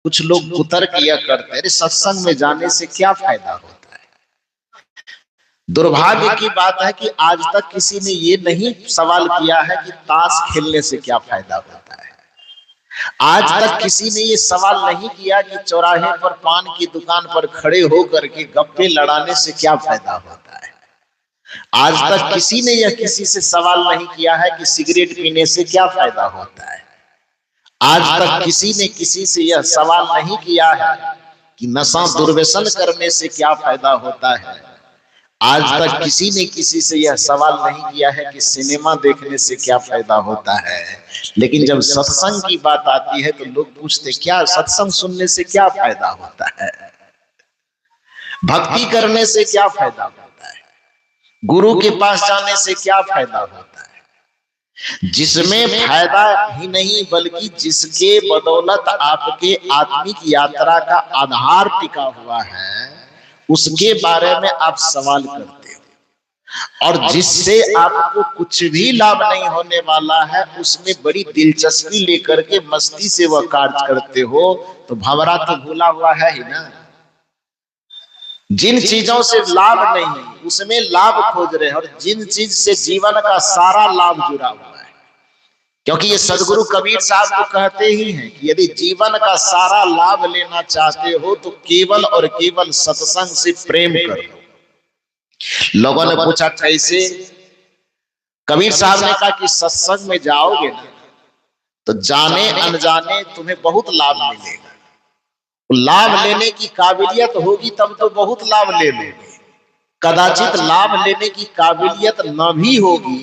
कुछ लोग कुतर्क किया करते हैं, अरे सत्संग में जाने से क्या फायदा होता है। दुर्भाग्य की बात है कि आज तक किसी ने ये नहीं सवाल किया है कि ताश खेलने से क्या फायदा होता है। आज तक किसी ने ये सवाल नहीं किया कि चौराहे पर पान की दुकान पर खड़े होकर के गप्पे लड़ाने से क्या फायदा होता है। आज तक किसी ने यह किसी से सवाल नहीं किया है कि सिगरेट पीने से क्या फायदा होता है। आज तक किसी ने किसी से यह सवाल नहीं किया है कि नशा दुर्व्यसन करने से क्या फायदा होता है। आज तक किसी ने किसी से यह सवाल नहीं किया है कि सिनेमा देखने से क्या फायदा होता है। लेकिन जब सत्संग की बात आती है तो लोग पूछते क्या सत्संग सुनने से क्या फायदा होता है, भक्ति करने से क्या फायदा होता है, गुरु के पास जाने से क्या फायदा होता है। जिसमें फायदा ही नहीं बल्कि जिसके बदौलत आपके आत्मिक यात्रा का आधार टिका हुआ है, उसके बारे में आप सवाल करते हो। और जिससे आपको कुछ भी लाभ नहीं होने वाला है उसमें बड़ी दिलचस्पी लेकर के मस्ती से वह कार्य करते हो, तो भंवरा तो भूला हुआ है ही ना। जिन चीजों से लाभ नहीं उसमें लाभ खोज रहे हैं, और जिन चीज से जीवन का सारा लाभ जुड़ा हुआ है। क्योंकि ये सदगुरु कबीर साहब तो कहते ही हैं कि यदि जीवन का सारा लाभ लेना चाहते हो तो केवल और केवल सत्संग से प्रेम करो। लोगों ने पूछा कैसे। कबीर साहब ने कहा कि सत्संग में जाओगे ना तो जाने अनजाने तुम्हें बहुत लाभ मिलेगा। लाभ लेने की काबिलियत होगी तब तो बहुत लाभ ले लोगे। कदाचित लाभ लेने की काबिलियत न भी होगी,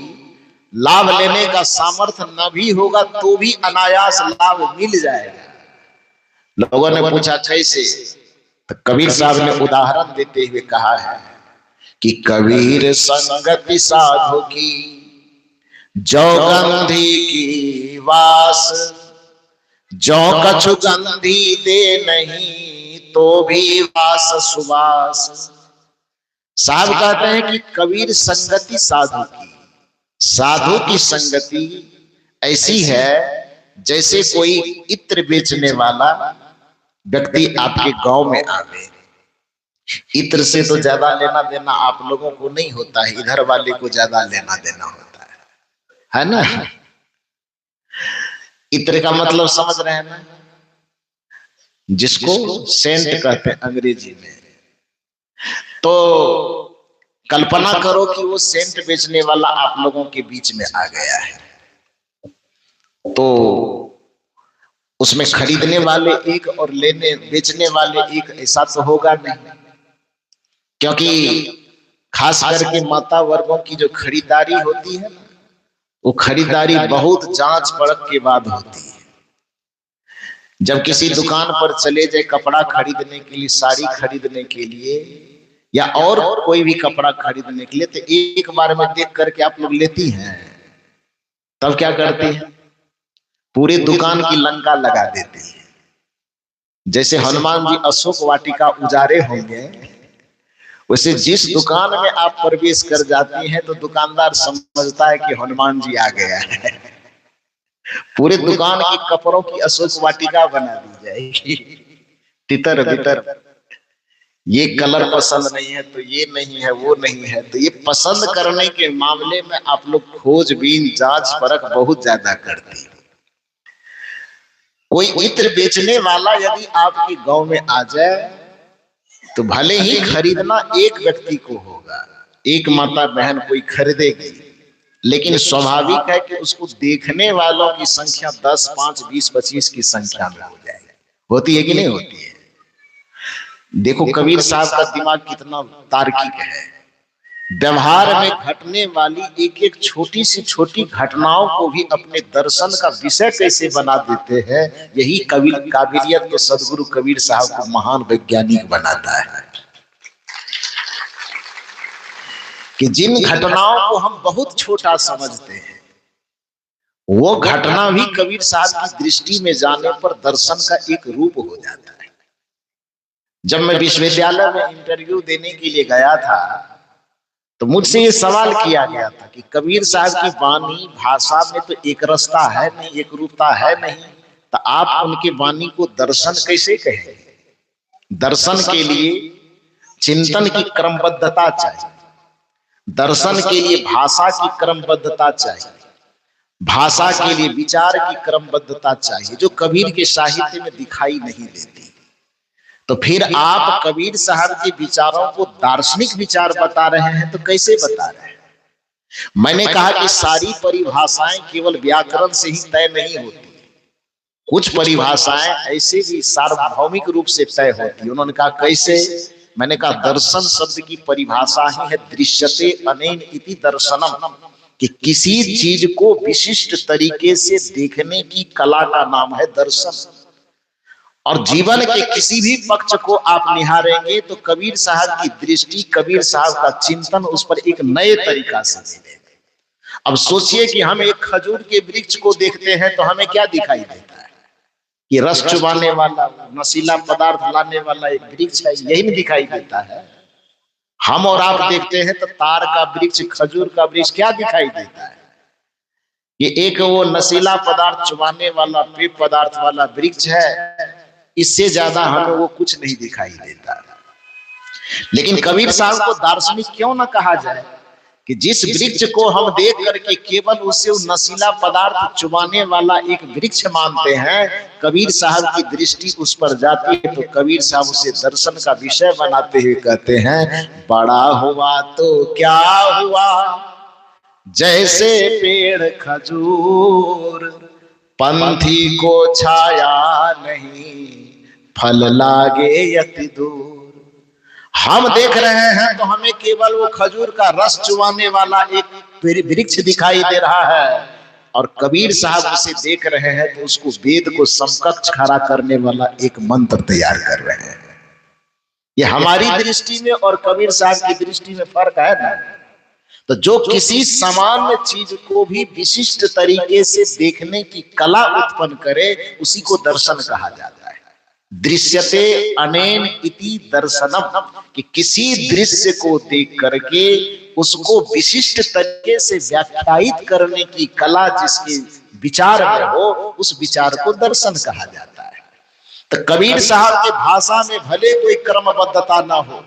लाभ लेने का सामर्थ्य न भी होगा तो भी अनायास लाभ मिल जाएगा। लोगों ने पूछा कैसे, तो कबीर साहब ने उदाहरण देते हुए कहा है कि कबीर संगति साधु की जो गंधी की वास, जो कछु गंधी दे नहीं तो भी वास सुवास। साहब कहते हैं कि कबीर संगति साधु की संगति ऐसी है जैसे कोई इत्र बेचने वाला व्यक्ति आपके गांव में आवे। इत्र से तो ज्यादा लेना देना आप लोगों को नहीं होता है, इधर वाले को ज्यादा लेना देना होता है ना। इत्र का मतलब समझ रहे हैं ना, जिसको सेंट कहते हैं अंग्रेजी में। तो कल्पना करो कि वो सेंट बेचने वाला आप लोगों के बीच में आ गया है, तो उसमें खरीदने वाले एक और बेचने वाले एक, ऐसा तो होगा नहीं। क्योंकि खास करके माता वर्गों की जो खरीदारी होती है वो खरीदारी बहुत जांच परख के बाद होती है। जब किसी दुकान पर चले जाए कपड़ा खरीदने के लिए, साड़ी खरीदने के लिए या और कोई भी कपड़ा खरीदने के लिए, तो एक बार में देख करके आप लोग लेती हैं, तब क्या करती हैं, पूरी दुकान की लंका लगा देती है। जैसे हनुमान जी अशोक वाटिका उजारे होंगे, वैसे जिस दुकान में आप प्रवेश कर जाती हैं तो दुकानदार समझता है कि हनुमान जी आ गया है। पूरे दुकान की कपड़ों की अशोक वाटिका बना दी जाएगी, तितर बितर। ये कलर पसंद नहीं है तो ये नहीं है, वो नहीं है। तो ये पसंद करने के मामले में आप लोग खोजबीन जांच परख बहुत ज्यादा करती है। कोई इत्र बेचने वाला यदि आपके गांव में आ जाए तो भले ही खरीदना एक व्यक्ति को होगा, एक माता बहन कोई खरीदेगी, लेकिन स्वाभाविक है कि उसको देखने वालों की संख्या 10, 5, 20, 25 की संख्या में हो जाएगी। होती है कि नहीं होती है? देखो कबीर साहब का दिमाग कितना तार्किक है। व्यवहार में घटने वाली एक एक छोटी सी छोटी घटनाओं को भी अपने दर्शन का विषय कैसे बना देते हैं। यही काबिलियत तो सदगुरु कबीर साहब को महान वैज्ञानिक बनाता है कि जिन घटनाओं को हम बहुत छोटा समझते हैं वो घटना भी कबीर साहब की दृष्टि में जाने पर दर्शन का एक रूप हो जाता है। जब मैं विश्वविद्यालय में इंटरव्यू देने के लिए गया था तो मुझसे ये सवाल किया गया था कि कबीर साहब की वाणी भाषा में तो एक रसता है नहीं, एक रूपता है नहीं, तो आप उनके वाणी को दर्शन कैसे कहेंगे? दर्शन के लिए चिंतन की क्रमबद्धता चाहिए, दर्शन के लिए भाषा की क्रमबद्धता चाहिए, भाषा के लिए विचार की क्रमबद्धता चाहिए, जो कबीर के साहित्य में दिखाई नहीं देती। तो फिर आप कबीर साहब के विचारों को दार्शनिक विचार बता रहे हैं, तो कैसे बता रहे हैं? मैंने कहा कि सारी परिभाषाएं केवल व्याकरण से ही तय नहीं होती, कुछ परिभाषाएं ऐसे भी सार्वभौमिक रूप से तय होती। उन्होंने कहा कैसे? मैंने कहा दर्शन शब्द की परिभाषा ही है दृश्यते अनेन इति दर्शनम, कि किसी चीज को विशिष्ट तरीके से देखने की कला का नाम है दर्शन। और जीवन के किसी भी पक्ष को आप निहारेंगे तो कबीर साहब की दृष्टि, कबीर साहब का चिंतन उस पर एक नए तरीका से मिलेगा। अब सोचिए कि हम एक खजूर के वृक्ष को देखते हैं तो हमें क्या दिखाई देता है? कि रस चुबाने वाला, नशीला पदार्थ लाने वाला एक वृक्ष है, यही नहीं दिखाई देता है। हम और आप देखते हैं तो तार का वृक्ष, खजूर का वृक्ष, क्या दिखाई देता है? कि एक वो नशीला पदार्थ चुबाने वाला, पेय पदार्थ वाला वृक्ष है, इससे ज्यादा हमें वो कुछ नहीं दिखाई देता। लेकिन कबीर साहब को दार्शनिक क्यों ना कहा जाए कि जिस वृक्ष को हम देख करके केवल उसे नशीला पदार्थ चुबाने वाला एक वृक्ष मानते हैं, कबीर साहब की दृष्टि उस पर जाती है तो कबीर साहब उसे दर्शन का विषय बनाते हुए कहते हैं, बड़ा हुआ तो क्या हुआ जैसे पेड़ खजूर, पंथी को छाया नहीं फल लागे यति दूर। हम देख रहे हैं तो हमें केवल वो खजूर का रस चुबाने वाला एक वृक्ष दिखाई दे रहा है, और कबीर साहब उसे देख रहे हैं तो उसको वेद को समकक्ष खड़ा करने वाला एक मंत्र तैयार कर रहे हैं। ये हमारी दृष्टि में और कबीर साहब की दृष्टि में फर्क है ना। तो जो किसी सामान्य चीज को भी विशिष्ट तरीके से देखने की कला उत्पन्न करे, उसी को दर्शन कहा जाता है। दृश्यते अनेन इति दर्शनम, कि किसी दृश्य को देख करके उसको विशिष्ट तरीके से व्याख्यायित करने की कला जिसके विचार में हो, उस विचार को दर्शन कहा जाता है। तो कबीर साहब के भाषा में भले कोई क्रमबद्धता ना हो,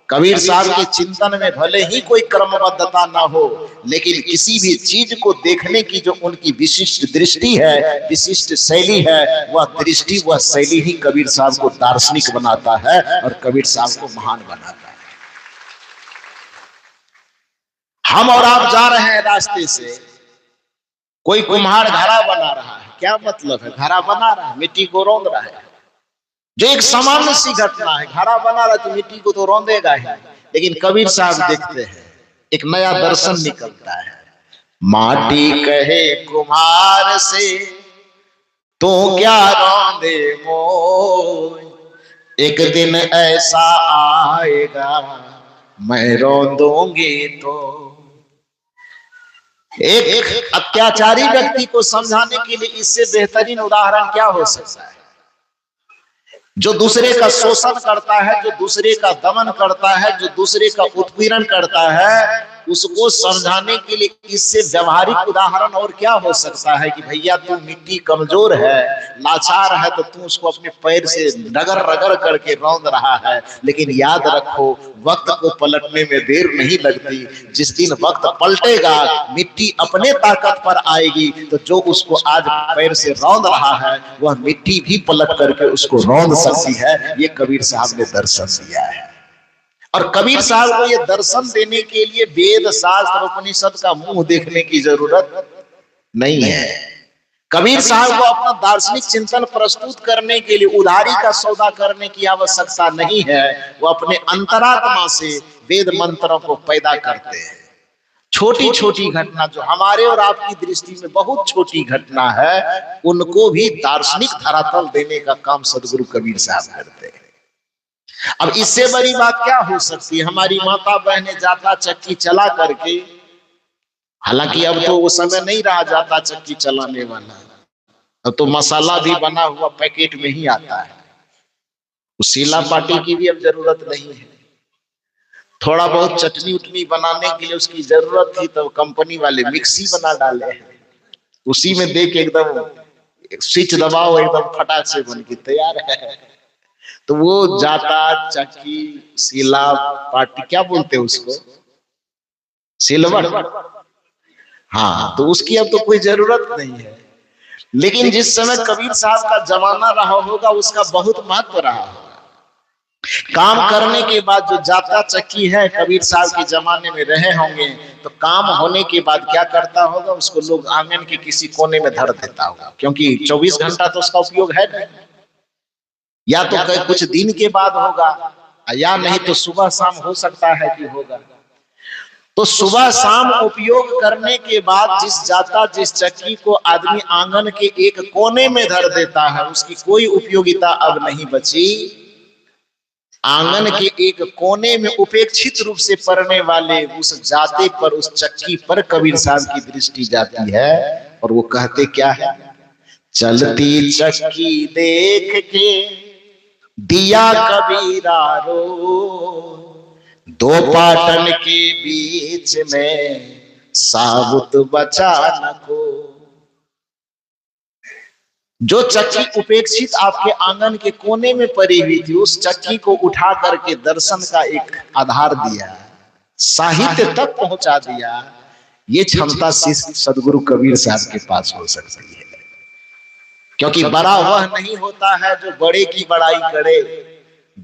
कबीर साहब के चिंतन में भले ही कोई क्रमबद्धता ना हो, लेकिन किसी भी चीज को देखने की जो उनकी विशिष्ट दृष्टि है, विशिष्ट शैली है, वह दृष्टि, वह शैली ही कबीर साहब को दार्शनिक बनाता है और कबीर साहब को महान बनाता है। हम और आप जा रहे हैं रास्ते से, कोई कुम्हार घड़ा बना रहा है, क्या मतलब है? घड़ा बना रहा है, मिट्टी को रौंद रहा है, जो एक सामान्य सी घटना है। घड़ा बना रहा तो मिट्टी को तो रौंदेगा ही, लेकिन कबीर साहब देखते हैं एक नया दर्शन निकलता है। माटी कहे कुम्हार से तो क्या रौंदे मोय, एक दिन ऐसा आएगा मैं रौंदूंगी तो। एक अत्याचारी व्यक्ति को समझाने के लिए इससे बेहतरीन उदाहरण क्या हो सकता है? जो दूसरे का शोषण करता है, जो दूसरे का दमन करता है, जो दूसरे का उत्पीड़न करता है, उसको समझाने के लिए इससे व्यवहारिक उदाहरण और क्या हो सकता है कि भैया तू मिट्टी कमजोर है, लाचार है, तो तू उसको अपने पैर से रगड़ रगड़ करके रौंद रहा है। लेकिन याद रखो, वक्त को पलटने में देर नहीं लगती। जिस दिन वक्त पलटेगा, मिट्टी अपने ताकत पर आएगी, तो जो उसको आज पैर से रौंद रहा है, वह मिट्टी भी पलट करके उसको रौंद सकती है। ये कबीर साहब ने दर्शन दिया है। और कबीर साहब को ये दर्शन देने के लिए वेद शास्त्र उपनिषद का मुंह देखने की जरूरत नहीं है। कबीर साहब को अपना दार्शनिक चिंतन प्रस्तुत करने के लिए उधारी का सौदा करने की आवश्यकता नहीं है। वो अपने अंतरात्मा से वेद मंत्रों को पैदा करते हैं। छोटी छोटी घटना जो हमारे और आपकी दृष्टि में बहुत छोटी घटना है, उनको भी दार्शनिक धरातल देने का काम सदगुरु कबीर साहब करते हैं। अब इससे बड़ी बात क्या हो सकती है? हमारी माता बहनें जाता चक्की चला करके, हालांकि अब तो वो समय नहीं रहा जाता चक्की चलाने वाला, अब तो मसाला भी बना हुआ पैकेट में ही आता है। उस सीला पाटी की भी अब जरूरत नहीं है। थोड़ा बहुत चटनी उटनी बनाने के लिए उसकी जरूरत थी, तो कंपनी वाले मिक्सी बना डाले हैं, उसी में देख एकदम स्विच दबाओ एकदम फटाक से बन के तैयार है। तो वो जाता, चक्की, सिला, पाटी, क्या बोलते हैं उसको, सिलवट, हाँ, तो उसकी अब तो कोई जरूरत नहीं है। लेकिन जिस समय कबीर साहब का जमाना रहा होगा उसका बहुत महत्व रहा होगा। काम करने के बाद जो जाता चक्की है, कबीर साहब के जमाने में रहे होंगे, तो काम होने के बाद क्या करता होगा, उसको लोग आंगन के किसी कोने में धर देता होगा, क्योंकि 24 घंटा तो उसका उपयोग है नहीं। या तो कुछ दिन के बाद होगा, या नहीं तो सुबह शाम हो सकता है कि होगा। तो सुबह शाम उपयोग करने के बाद जिस जाता, जिस चक्की को आदमी आंगन के एक कोने में धर देता है, उसकी कोई उपयोगिता अब नहीं बची। आंगन के एक कोने में उपेक्षित रूप से पड़ने वाले उस जाते पर, उस चक्की पर कबीर साहब की दृष्टि जाती है और वो कहते क्या है, चलती चक्की देख के दिया कबीरा रो, दो पाटन के बीच में साबुत बचा न को। जो चक्की उपेक्षित आपके आंगन के कोने में पड़ी हुई थी, उस चक्की को उठा करके दर्शन का एक आधार दिया, साहित्य तक पहुंचा दिया। ये क्षमता सिर्फ सदगुरु कबीर साहब के पास हो सकती है, क्योंकि बड़ा वह नहीं होता है जो बड़े की बड़ाई करे,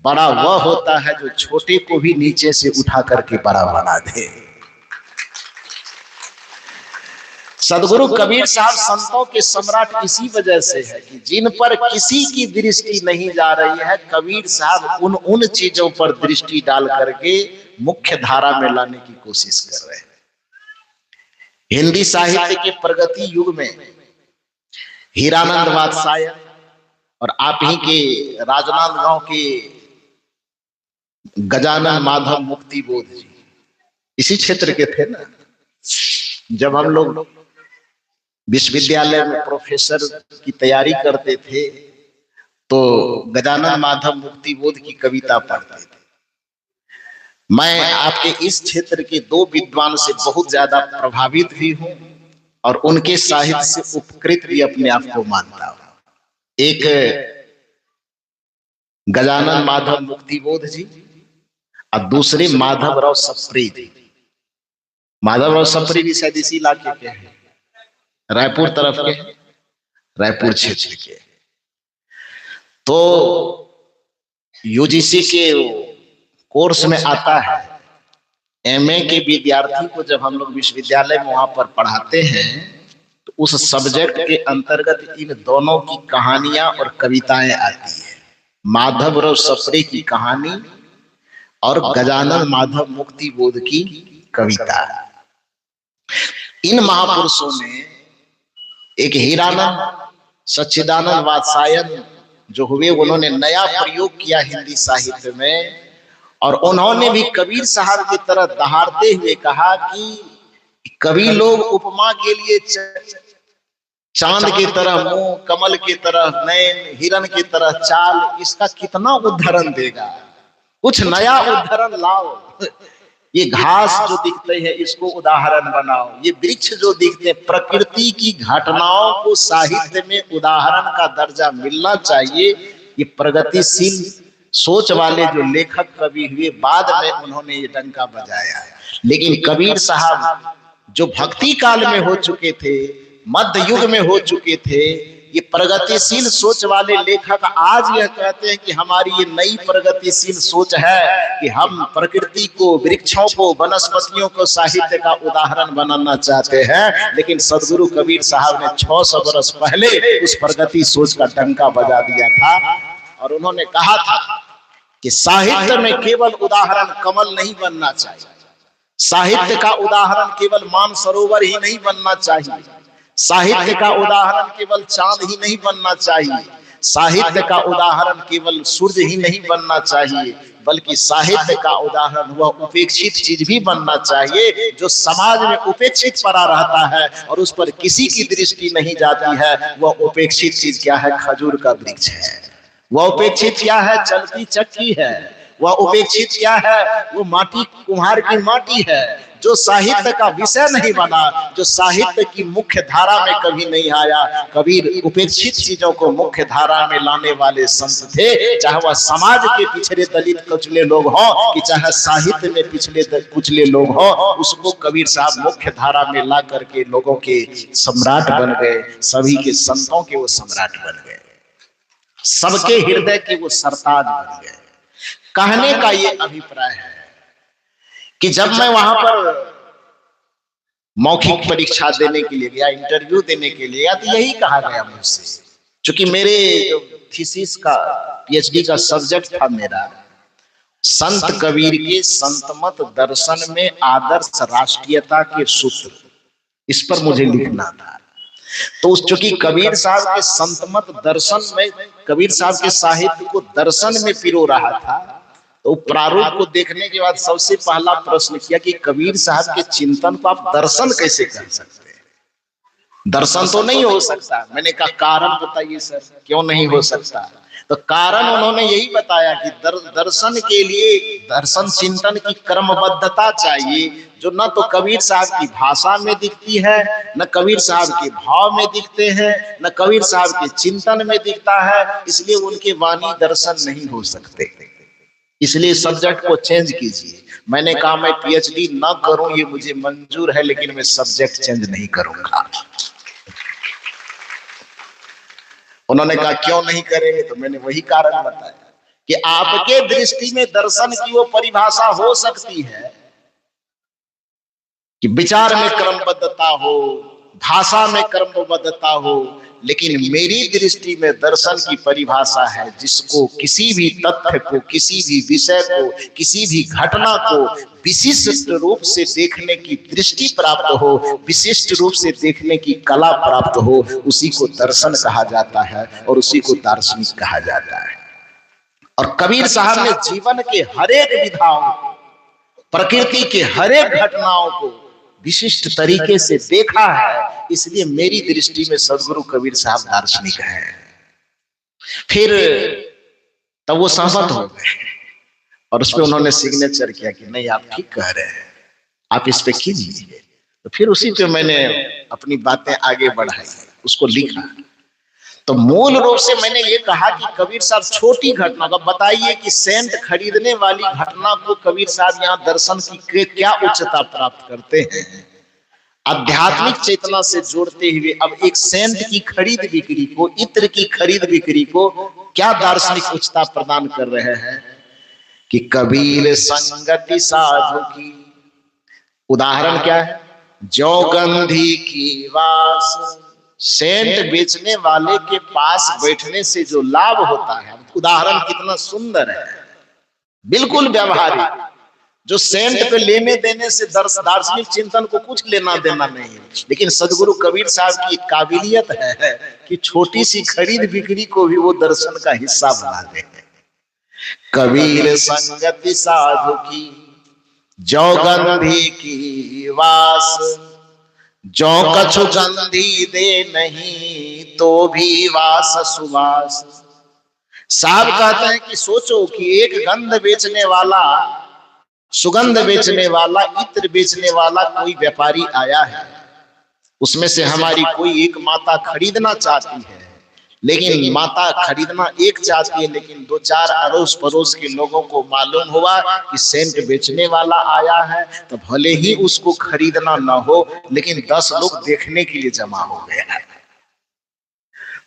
बड़ा वह होता है जो छोटे को भी नीचे से उठा करके बड़ा बना दे। सदगुरु कबीर साहब संतों के सम्राट इसी वजह से है कि जिन पर किसी की दृष्टि नहीं जा रही है, कबीर साहब उन चीजों पर दृष्टि डाल करके मुख्य धारा में लाने की कोशिश कर रहे हैं। हिंदी साहित्य के प्रगति युग में हीरानंद वात्स्यायन और आप ही के राजनांदगांव के गजानन माधव मुक्तिबोध जी इसी क्षेत्र के थे ना। जब हम लोग विश्वविद्यालय में प्रोफेसर की तैयारी करते थे तो गजानन माधव मुक्तिबोध की कविता पढ़ते थे। मैं आपके इस क्षेत्र के दो विद्वान से बहुत ज्यादा प्रभावित भी हूं और उनके साहित्य से उपकृत भी अपने आप को मानता हूं। एक गजानन माधव मुक्तिबोध जी और दूसरे माधवराव सप्रे जी। माधवराव सप्रे भी शायद इसी इलाके के हैं, रायपुर तरफ के, रायपुर क्षेत्र के। तो यूजीसी के कोर्स में आता है, एमए के विद्यार्थी को जब हम लोग विश्वविद्यालय में वहां पर पढ़ाते हैं तो उस सब्जेक्ट के अंतर्गत इन दोनों की कहानियां और कविताएं आती है। माधवराव सप्रे की कहानी और गजानन माधव मुक्तिबोध की कविता। इन महापुरुषों ने एक हीरानंद सच्चिदानंद वात्स्यायन जो हुए, उन्होंने नया प्रयोग किया हिंदी साहित्य में और उन्होंने भी कबीर साहब की तरह दहाड़ते हुए कहा कि कवि लोग उपमा के लिए चांद की तरह मुंह, कमल की तरह नैन, हिरन की तरह चाल, इसका कितना उदाहरण देगा, कुछ नया उदाहरण लाओ। ये घास जो दिखते हैं इसको उदाहरण बनाओ, ये वृक्ष जो दिखते हैं, प्रकृति की घटनाओं को साहित्य में उदाहरण का दर्जा मिलना चाहिए। ये प्रगतिशील सोच वाले जो लेखक कवि हुए बाद में उन्होंने ये डंका बजाया। लेकिन कबीर साहब जो भक्ति काल में हो चुके थे, मध्य युग में हो चुके थे, ये प्रगतिशील सोच वाले लेखक आज यह कहते हैं कि हमारी ये नई प्रगतिशील सोच है कि हम प्रकृति को, वृक्षों को, वनस्पतियों को साहित्य का उदाहरण बनाना चाहते हैं। लेकिन सदगुरु कबीर साहब ने 600 वर्ष पहले उस प्रगति सोच का डंका बजा दिया था और उन्होंने कहा था कि साहित्य में केवल उदाहरण कमल नहीं बनना चाहिए, साहित्य का उदाहरण केवल मानसरोवर ही नहीं बनना चाहिए, साहित्य का उदाहरण केवल चांद ही नहीं बनना चाहिए, साहित्य का उदाहरण केवल सूर्य ही नहीं बनना चाहिए, बल्कि साहित्य का उदाहरण वह उपेक्षित चीज भी बनना चाहिए जो समाज में उपेक्षित पड़ा रहता है और उस पर किसी की दृष्टि नहीं जाती है। वह उपेक्षित चीज क्या है? खजूर का वृक्ष है। वह उपेक्षित क्या है? चलती चक्की है। वह उपेक्षित क्या है? वो माटी, कुम्हार की माटी है जो साहित्य का विषय नहीं बना, जो साहित्य की मुख्य धारा में कभी नहीं आया। कबीर उपेक्षित चीजों को मुख्य धारा में लाने वाले संत थे, चाहे वह समाज के पिछड़े दलित कुचले लोग हों कि चाहे साहित्य में पिछले कुचले लोग हों, उसको कबीर साहब मुख्य धारा में ला करके लोगों के सम्राट बन गए, सभी के संतों के वो सम्राट बन गए, सबके हृदय के वो सरताज बन गए। कहने का ये अभिप्राय है कि जब मैं वहां पर मौखिक परीक्षा देने के लिए गया, इंटरव्यू देने के लिए गया, तो यही कहा गया मुझसे, क्योंकि मेरे जो थीसिस का पीएचडी का सब्जेक्ट था मेरा संत कबीर के संतमत दर्शन में आदर्श राष्ट्रीयता के सूत्र, इस पर मुझे लिखना था। तो चूंकि कबीर साहब के संतमत दर्शन में, कबीर साहब के साहित्य को दर्शन में पिरो रहा था, तो प्रारूप को देखने के बाद सबसे पहला प्रश्न किया कि कबीर साहब के चिंतन को आप दर्शन कैसे कर सकते हैं? दर्शन तो नहीं हो सकता। मैंने कहा कारण बताइए सर, क्यों नहीं हो सकता? तो कारण उन्होंने यही बताया कि दर्शन के लिए दर्शन चिंतन की क्रमबद्धता चाहिए, जो न तो कबीर साहब की भाषा में दिखती है, न कबीर साहब के भाव में दिखते हैं, न कबीर साहब के चिंतन में दिखता है। इसलिए उनके वाणी दर्शन नहीं हो सकते, इसलिए सब्जेक्ट को चेंज कीजिए। मैंने कहा मैं पीएचडी न करूं ये मुझे मंजूर है, लेकिन मैं सब्जेक्ट चेंज नहीं करूंगा। उन्होंने कहा क्यों नहीं करेंगे? तो मैंने वही कारण बताया कि आपके दृष्टि में दर्शन की वो परिभाषा हो सकती है कि विचार में क्रमबद्धता हो, भाषा में क्रमबद्धता हो, लेकिन मेरी दृष्टि में दर्शन की परिभाषा है जिसको किसी भी तथ्य को, किसी भी विषय को, किसी भी घटना को विशिष्ट रूप से देखने की दृष्टि प्राप्त हो, विशिष्ट रूप से देखने की कला प्राप्त हो, उसी को दर्शन कहा जाता है और उसी को दार्शनिक कहा जाता है। और कबीर साहब ने जीवन के हरेक विधाओं को, प्रकृति के हरेक घटनाओं को विशिष्ट तरीके से देखा है, इसलिए मेरी दृष्टि में सदगुरु कबीर साहब दार्शनिक है। फिर तब वो सहमत हो गए और उस पर उन्होंने सिग्नेचर किया कि नहीं आप ठीक कह रहे हैं, आप इस पे कीजिए। तो फिर उसी पे मैंने अपनी बातें आगे बढ़ाई, उसको लिखा। तो मूल रूप से मैंने ये कहा कि कबीर साहब छोटी घटना का बताइए कि सेंट खरीदने वाली घटना को कबीर साहब यहाँ दर्शन की क्या उच्चता प्राप्त करते हैं, आध्यात्मिक चेतना से जोड़ते हुए अब एक सेंट की खरीद बिक्री को, इत्र की खरीद बिक्री को क्या दार्शनिक उच्चता प्रदान कर रहे हैं कि कबीर संगति साधु की। उदाहरण क्या है? जो गंधी की वास, सेंट बेचने वाले के पास बैठने से जो लाभ होता है, उदाहरण कितना सुंदर है, बिल्कुल व्यवहारिक। जो सेंट पे लेने देने से दार्शनिक चिंतन को कुछ लेना देना नहीं है, लेकिन सदगुरु कबीर साहब की काबिलियत है कि छोटी सी खरीद बिक्री को भी वो दर्शन का हिस्सा बना दे। कबीर संगति साधु की, जो गंधी की वास, जो कछु गंधी दे नहीं तो भी वास सुवास। साहब कहते हैं कि सोचो कि एक गंध बेचने वाला, सुगंध बेचने वाला, इत्र बेचने वाला कोई व्यापारी आया है, उसमें से हमारी कोई एक माता खरीदना चाहती है, लेकिन माता खरीदना एक चाहती है, लेकिन दो चार अड़ोस पड़ोस के लोगों को मालूम हुआ कि सेंट बेचने वाला आया है, तो भले ही उसको खरीदना ना हो, लेकिन 10 लोग देखने के लिए जमा हो गए।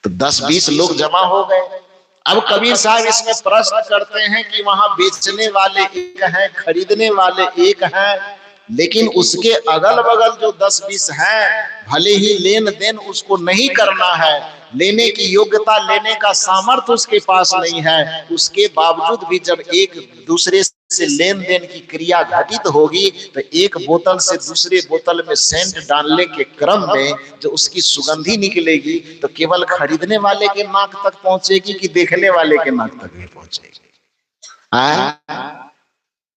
तो 10-20 लोग जमा हो गए। अब कबीर साहब इसमें प्रश्न करते हैं कि वहां बेचने वाले एक हैं, खरीदने वाले एक हैं, लेकिन उसके अगल बगल जो 10-20 हैं, भले ही लेन देन उसको नहीं करना है, लेने की योग्यता, लेने का सामर्थ्य उसके पास नहीं है, उसके बावजूद भी जब एक दूसरे से लेन देन की क्रिया घटित होगी तो एक बोतल से दूसरे बोतल में सेंट डालने के क्रम में जो उसकी सुगंधी निकलेगी तो केवल खरीदने वाले के नाक तक पहुंचेगी कि देखने वाले के नाक तक भी पहुंचेगी?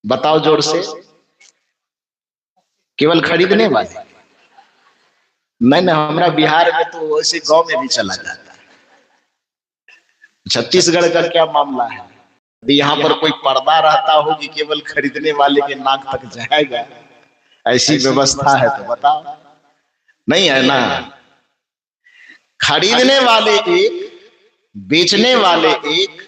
बताओ जोर से। केवल खरीदने वाले नहीं, हमारा बिहार में तो वैसे गांव में भी चला जाता है। छत्तीसगढ़ का क्या मामला है? यदि यहाँ पर कोई पर्दा रहता हो कि केवल खरीदने वाले के नाक तक जाएगा ऐसी व्यवस्था है तो बताओ, नहीं है ना। खरीदने वाले एक, बेचने वाले एक,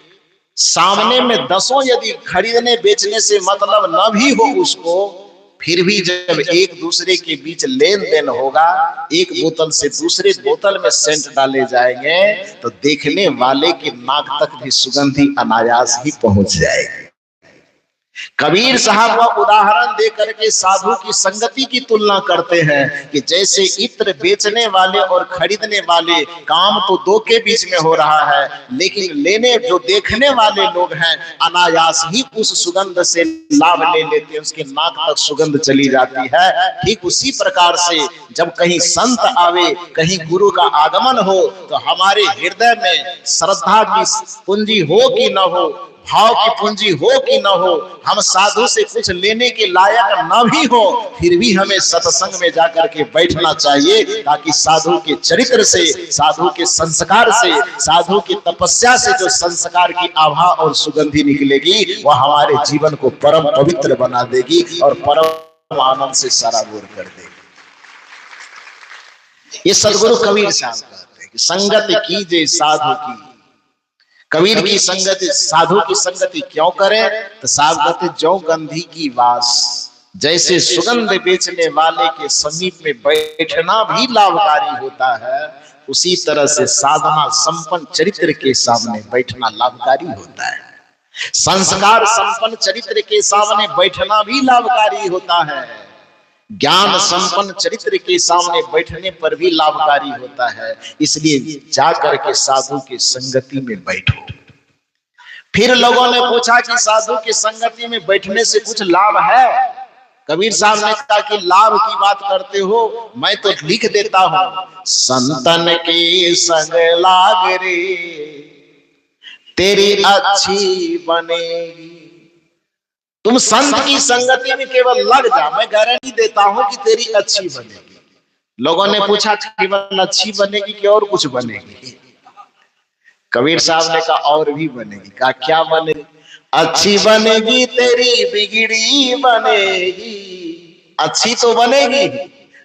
सामने में 10 यदि खरीदने बेचने से मतलब न भी हो उसको, फिर भी जब एक दूसरे के बीच लेन देन होगा, एक बोतल से दूसरे बोतल में सेंट डाले जाएंगे तो देखने वाले के नाक तक भी सुगंधी अनायास ही पहुंच जाएगी। कबीर साहब वह उदाहरण दे करके साधु की संगति की तुलना करते हैं कि जैसे इत्र बेचने वाले और खरीदने वाले, काम तो दो के बीच में हो रहा है, लेकिन लेने जो देखने वाले लोग हैं अनायास ही उस सुगंध से लाभ ले लेते हैं, उसके नाक तक सुगंध चली जाती है। ठीक उसी प्रकार से जब कहीं संत आवे, कहीं गुरु का आगमन हो, तो हमारे हृदय में श्रद्धा की पूंजी हो कि न हो, भाव की पूंजी हो कि न हो, हम साधु से कुछ लेने के लायक न भी हो, फिर भी हमें सत्संग में जाकर के बैठना चाहिए, ताकि साधु के चरित्र से, साधु के संस्कार से, साधु की तपस्या से जो संस्कार की आभा और सुगंधी निकलेगी वह हमारे जीवन को परम पवित्र बना देगी और परम आनंद से सराबोर कर देगी। ये सदगुरु कबीर साहब कहते हैं कि संगत कीजिए साधु की। कबीर की संगति, साधु की संगति क्यों करें? तो साहब कहते जो गंधी की वास, जैसे सुगंध बेचने वाले के समीप में बैठना भी लाभकारी होता है, उसी तरह से साधना संपन्न चरित्र के सामने बैठना लाभकारी होता है। संस्कार संपन्न चरित्र के सामने बैठना भी लाभकारी होता है। ज्ञान संपन्न चरित्र के सामने बैठने पर भी लाभकारी होता है। इसलिए जाकर के साधु की संगति में बैठो। फिर लोगों ने पूछा कि साधु की संगति में बैठने से कुछ लाभ है? कबीर साहब ने कहा कि लाभ की बात करते हो, मैं तो लिख देता हूं, संतन के संग लाग रे तेरी अच्छी बनेगी। तुम संत की संगति में केवल लग जा, मैं गारंटी देता हूं कि तेरी अच्छी बनेगी। लोगों ने पूछा केवल अच्छी बनेगी कि और कुछ बनेगी? कबीर साहब ने कहा और भी बनेगी। कहा क्या बनेगी? अच्छी बनेगी तेरी बिगड़ी बनेगी। अच्छी तो बनेगी,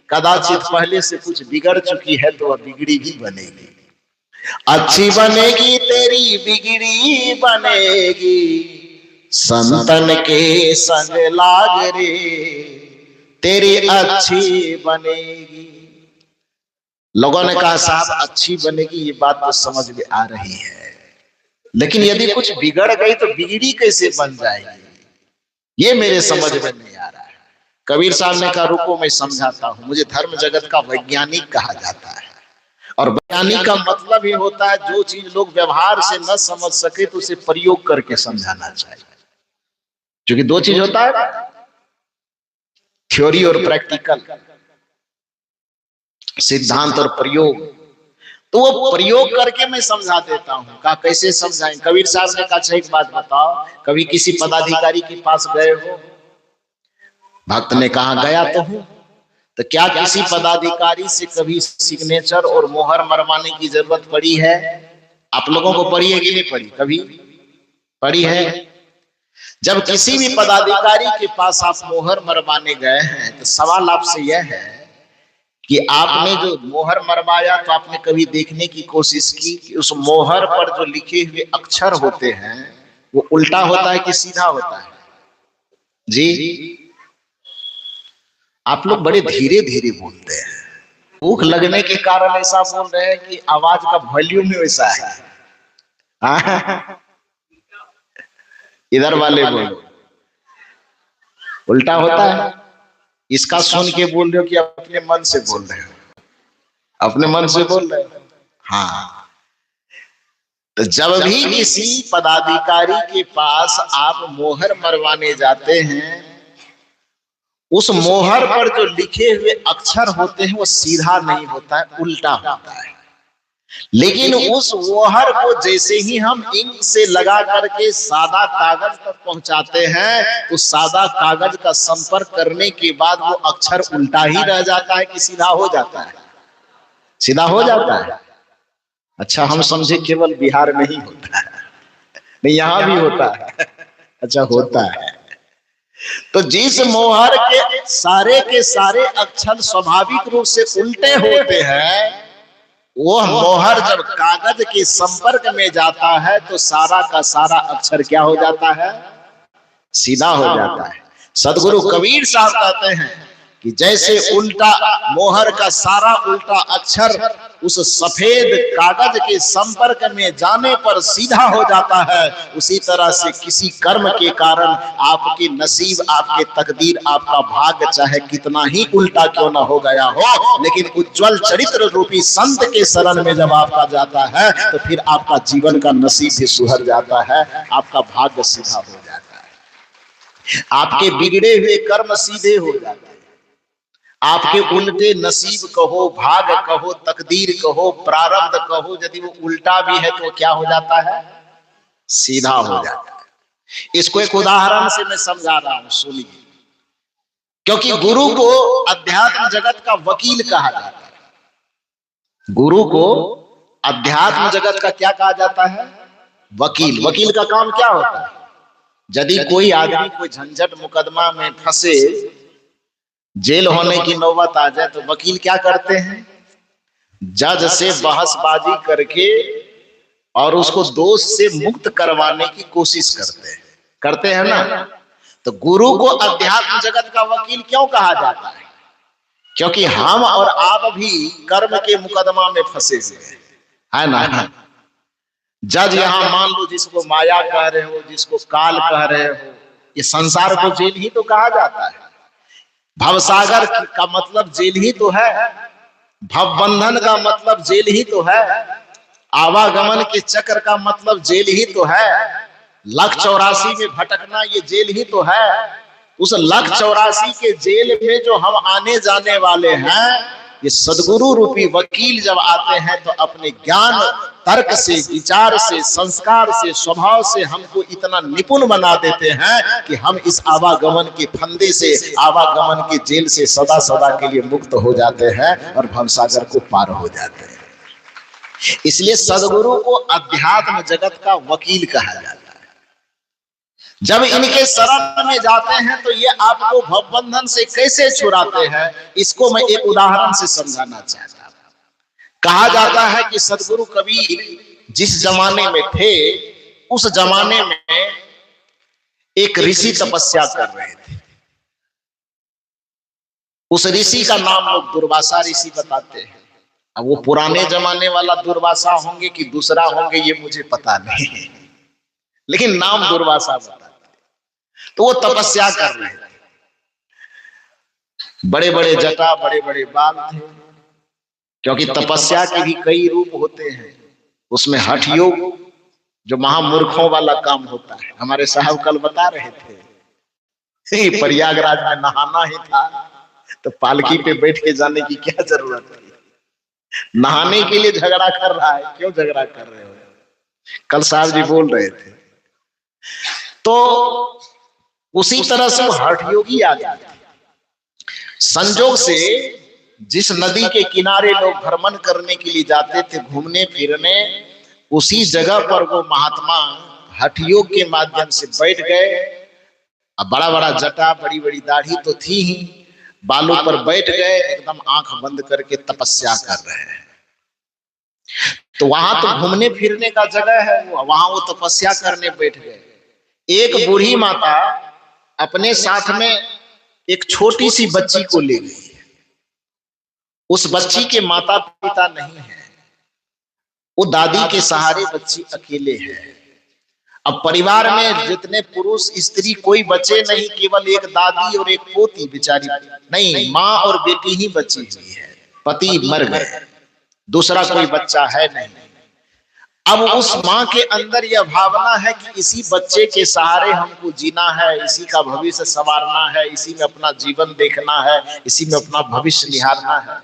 कदाचित पहले से कुछ बिगड़ चुकी है तो वह बिगड़ी भी बनेगी। अच्छी बनेगी तेरी बिगड़ी बनेगी, संतन के संग लाग रे तेरी अच्छी बनेगी। लोगों ने कहा साहब अच्छी बनेगी, ये बात तो समझ में आ रही है, लेकिन यदि कुछ बिगड़ गई तो बिगड़ी कैसे बन जाएगी, ये मेरे समझ में नहीं आ रहा है। कबीर साहब ने कहा रुको मैं समझाता हूं। मुझे धर्म जगत का वैज्ञानिक कहा जाता है, और वैज्ञानिक का मतलब ही होता है जो चीज लोग व्यवहार से न समझ सके तो उसे प्रयोग करके समझाना चाहिए। क्योंकि दो चीज होता है, थ्योरी और प्रैक्टिकल, सिद्धांत और प्रयोग। तो वो प्रयोग करके मैं समझा देता हूं। कहा कैसे समझाएं? कबीर साहब ने कहा एक बात बताओ, कभी किसी पदाधिकारी के पास गए हो? भक्त ने कहा गया तो हूं। तो क्या किसी पदाधिकारी से कभी सिग्नेचर और मोहर मरवाने की जरूरत पड़ी है? आप लोगों को पड़ी है कि नहीं पड़ी? कभी पड़ी है? जब किसी भी पदाधिकारी के पास आप मोहर मरवाने गए हैं तो सवाल आपसे यह है कि आपने जो मोहर मरवाया तो आपने कभी देखने की कोशिश की कि उस मोहर पर जो लिखे हुए अक्षर होते हैं वो उल्टा होता है कि सीधा होता है? जी आप लोग बड़े धीरे धीरे बोलते हैं। भूख लगने के कारण ऐसा बोल रहे हैं कि आवाज का वॉल्यूम ही वैसा है। इधर वाले बोलो, उल्टा होता है। इसका सुन के बोल रहे हो कि अपने मन से बोल रहे हो? अपने मन से बोल रहे हो। हाँ, तो जब भी किसी पदाधिकारी के पास आप मोहर मरवाने जाते हैं, उस मोहर पर जो लिखे हुए अक्षर होते हैं वो सीधा नहीं होता है, उल्टा होता है। लेकिन उस मोहर को जैसे ही हम इंक से लगा करके सादा कागज तक पहुंचाते हैं तो सादा कागज का संपर्क करने के बाद वो अक्षर उल्टा ही रह जाता है कि सीधा हो जाता है? सीधा हो जाता है। अच्छा हम समझे केवल बिहार में ही होता है, नहीं यहाँ भी होता है। अच्छा होता है। तो जिस मोहर के सारे अक्षर स्वाभाविक रूप से उल्टे होते हैं, वो मोहर जब कागज के संपर्क में जाता है तो सारा का सारा अक्षर क्या हो जाता है? सीधा हो जाता है। सदगुरु कबीर साहब कहते हैं कि जैसे उल्टा मोहर का सारा उल्टा अक्षर उस सफेद कागज के संपर्क में जाने पर सीधा हो जाता है, उसी तरह से किसी कर्म के कारण आपके नसीब, आपके तकदीर, आपका भाग्य चाहे कितना ही उल्टा क्यों ना हो गया हो, लेकिन उज्जवल चरित्र रूपी संत के शरण में जब आपका जाता है तो फिर आपका जीवन का नसीब भी सुधर जाता है, आपका भाग्य सीधा हो जाता है, आपके बिगड़े हुए कर्म सीधे हो जाते हैं, आपके उल्टे नसीब कहो, भाग कहो, तकदीर कहो, प्रारब्ध कहो, यदि वो उल्टा भी है तो क्या हो जाता है? सीधा हो जाता है। इसको एक उदाहरण से मैं समझा रहा हूं, सुनिए। क्योंकि गुरु को अध्यात्म जगत का वकील कहा जाता है। गुरु को अध्यात्म जगत का क्या कहा जाता है? वकील। वकील का काम क्या होता है? यदि कोई आदमी कोई झंझट मुकदमा में फंसे, जेल होने की नौबत आ जाए, तो वकील क्या करते हैं? जज से बहसबाजी करके और उसको दोष से मुक्त करवाने की कोशिश करते हैं ना। तो गुरु को अध्यात्म जगत का वकील क्यों कहा जाता है? क्योंकि हम और आप भी कर्म के मुकदमा में फंसे हुए है ना। जज यहाँ मान लो जिसको माया कह रहे हो, जिसको काल कह रहे हो, ये संसार को जेल ही तो कहा जाता है। भवसागर का मतलब जेल ही तो है, भवबंधन का मतलब जेल ही तो है, आवागमन के चक्र का मतलब जेल ही तो है, लाख 84 में भटकना ये जेल ही तो है। उस लाख 84 के जेल में जो हम आने जाने वाले हैं, ये सदगुरु रूपी वकील जब आते हैं तो अपने ज्ञान, तर्क से, विचार से, संस्कार से, स्वभाव से हमको इतना निपुण बना देते हैं कि हम इस आवागमन के फंदे से, आवागमन के जेल से सदा सदा के लिए मुक्त हो जाते हैं और भवसागर को पार हो जाते हैं। इसलिए सदगुरु को अध्यात्म जगत का वकील कहा जाता है। जब इनके शरण में जाते हैं तो ये आपको भवबंधन से कैसे छुड़ाते हैं, इसको मैं एक उदाहरण से समझाना चाहता हूं। कहा जाता है कि सदगुरु कबीर जिस जमाने में थे, उस जमाने में एक ऋषि तपस्या कर रहे थे। उस ऋषि का नाम लोग दुर्वासा ऋषि बताते हैं। अब वो पुराने जमाने वाला दुर्वासा होंगे कि दूसरा होंगे ये मुझे पता नहीं, लेकिन नाम दुर्वासा बताते। तो वो तपस्या कर रहे थे, बड़े बड़े जटा, बड़े बड़े बाल थे, क्योंकि तपस्या के भी कई रूप होते हैं। उसमें हठ योग जो महामूर्खों वाला काम होता है, हमारे साहब कल बता रहे थे, प्रयागराज में नहाना ही था तो पालकी पे बैठ के जाने की क्या जरूरत है? नहाने के लिए झगड़ा कर रहा है, क्यों झगड़ा कर रहे हो? कल साहब जी बोल रहे थे। तो उसी तरह से वो हठ योगी आ गया। संजोग से जिस नदी के किनारे लोग भ्रमण करने के लिए जाते थे, घूमने फिरने, उसी जगह पर वो महात्मा हठ योग के माध्यम से बैठ गए। अब बड़ा बड़ा जटा, बड़ी बड़ी दाढ़ी तो थी ही, बालों पर बैठ गए, एकदम आंख बंद करके तपस्या कर रहे हैं। तो वहां तो घूमने फिरने का जगह है, वहां वो तपस्या करने बैठ गए। एक बूढ़ी माता अपने साथ में एक छोटी सी बच्ची को ले गई। उस बच्ची के माता पिता नहीं है, वो दादी के सहारे बच्ची अकेले है। अब परिवार में जितने पुरुष स्त्री कोई बचे नहीं, केवल एक दादी और एक पोती बेचारी, नहीं, माँ और बेटी ही बची हुई है। पति मर गए, दूसरा कोई बच्चा है नहीं। अब उस माँ के अंदर यह भावना है कि इसी बच्चे के सहारे हमको जीना है, इसी का भविष्य संवारना है, इसी में अपना जीवन देखना है, इसी में अपना भविष्य निहारना है।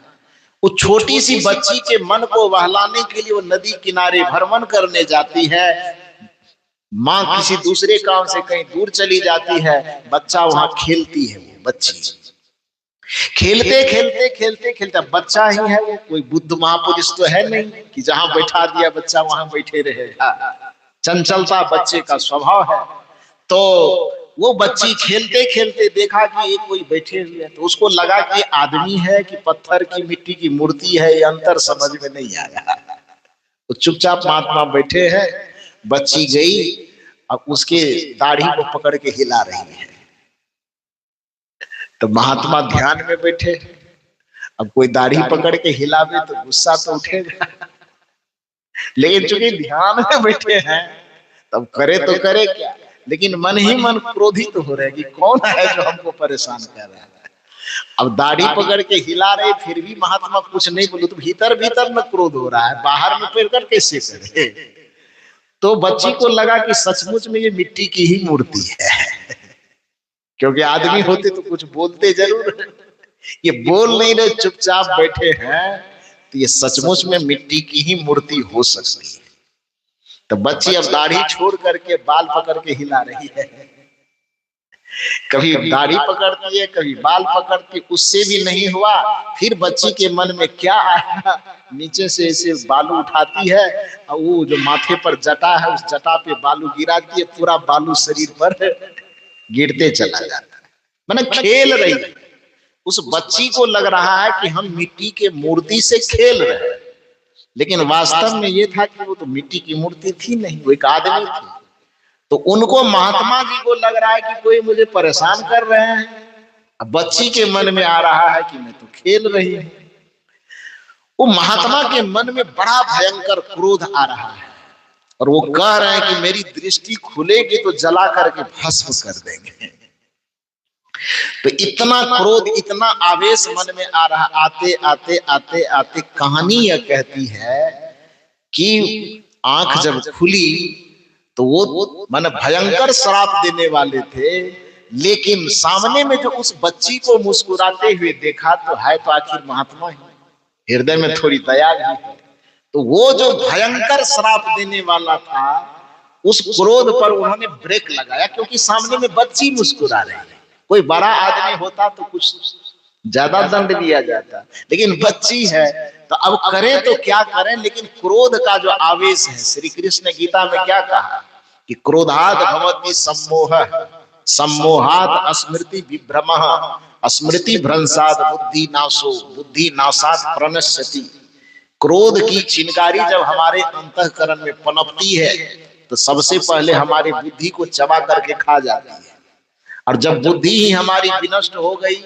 वो छोटी सी बच्ची के मन को बहलाने के लिए वो नदी किनारे भ्रमण करने जाती है। माँ किसी दूसरे काम से कहीं दूर चली जाती है, बच्चा वहां खेलती है। वो बच्ची खेलते खेलते खेलते खेलते, बच्चा ही है वो, कोई बुद्ध महापुरुष तो है नहीं कि जहां बैठा दिया बच्चा वहां बैठे रहेगा। चंचलता बच्चे का स्वभाव है। तो वो बच्ची खेलते खेलते देखा कि ये कोई बैठे हुए हैं, तो उसको लगा कि आदमी है कि पत्थर की मिट्टी की मूर्ति है, ये अंतर समझ में नहीं आया। तो चुपचाप महात्मा बैठे हैं। बच्ची गई, अब उसके दाढ़ी को पकड़ के हिला रही है। तो महात्मा ध्यान में बैठे, अब कोई दाढ़ी पकड़ के हिलावे तो गुस्सा तो उठेगा, लेकिन चूंकि ध्यान में बैठे हैं तब करे तो करे क्या, लेकिन मन ही मन क्रोधित हो रहे कि कौन है जो हमको परेशान कर रहा है। अब दाढ़ी पकड़ के हिला रहे, फिर भी महात्मा कुछ नहीं बोले, तो भीतर भीतर में क्रोध हो रहा है, बाहर में फिर कर कैसे करे। तो बच्ची को लगा कि सचमुच में ये मिट्टी की ही मूर्ति है, क्योंकि आदमी होते तो कुछ बोलते जरूर, ये बोल नहीं रहे, चुपचाप बैठे हैं, तो ये सचमुच में मिट्टी की ही मूर्ति हो सकती है। तो बच्ची अब दाढ़ी छोड़ करके बाल पकड़ के हिला रही है, कभी दाढ़ी पकड़ती है कभी बाल पकड़ती, उससे भी नहीं हुआ। फिर बच्ची के मन में क्या आया, नीचे से ऐसे बालू उठाती है और वो जो माथे पर जटा है उस जटा पे बालू गिराती है, पूरा बालू शरीर पर गिरते चला जाता है। मैंने खेल रही है। उस बच्ची को लग रहा है कि हम मिट्टी के मूर्ति से खेल रहे हैं, लेकिन वास्तव में ये था कि वो तो मिट्टी की मूर्ति थी नहीं, वो एक आदमी थी। तो उनको, महात्मा जी को लग रहा है कि कोई मुझे परेशान कर रहे हैं, अब बच्ची के मन में आ रहा है कि मैं तो खेल रही हूं। वो महात्मा के मन में बड़ा भयंकर क्रोध आ रहा है और वो कह रहे हैं कि मेरी दृष्टि खुलेगी तो जला करके भस्म कर देंगे। तो इतना क्रोध, इतना आवेश मन में आ रहा, आते आते आते आते कहानी यह कहती है कि आंख जब खुली तो वो माने भयंकर श्राप देने वाले थे, लेकिन सामने में जो उस बच्ची को मुस्कुराते हुए देखा तो है तो आखिर महात्मा ही, हृदय में थोड़ी दया भी है। तो वो जो भयंकर श्राप देने वाला था, उस क्रोध पर उन्होंने ब्रेक लगाया, क्योंकि सामने में बच्ची मुस्कुरा रही है। कोई बड़ा आदमी होता तो कुछ ज्यादा दंड दिया जाता, लेकिन बच्ची है तो अब करें तो क्या करें। लेकिन क्रोध का जो आवेश है, श्री कृष्ण गीता में क्या कहा कि क्रोधात् भवति सम्मोह, सम्मोहात् स्मृति विभ्रमः, स्मृति भ्रंशात् बुद्धि नाशो, बुद्धि नाशात् प्रणश्यति। क्रोध की चिंगारी जब हमारे अंतःकरण में पनपती है तो सबसे पहले हमारी बुद्धि को चबा करके खा जाती है, और जब बुद्धि ही हमारी विनष्ट हो गई,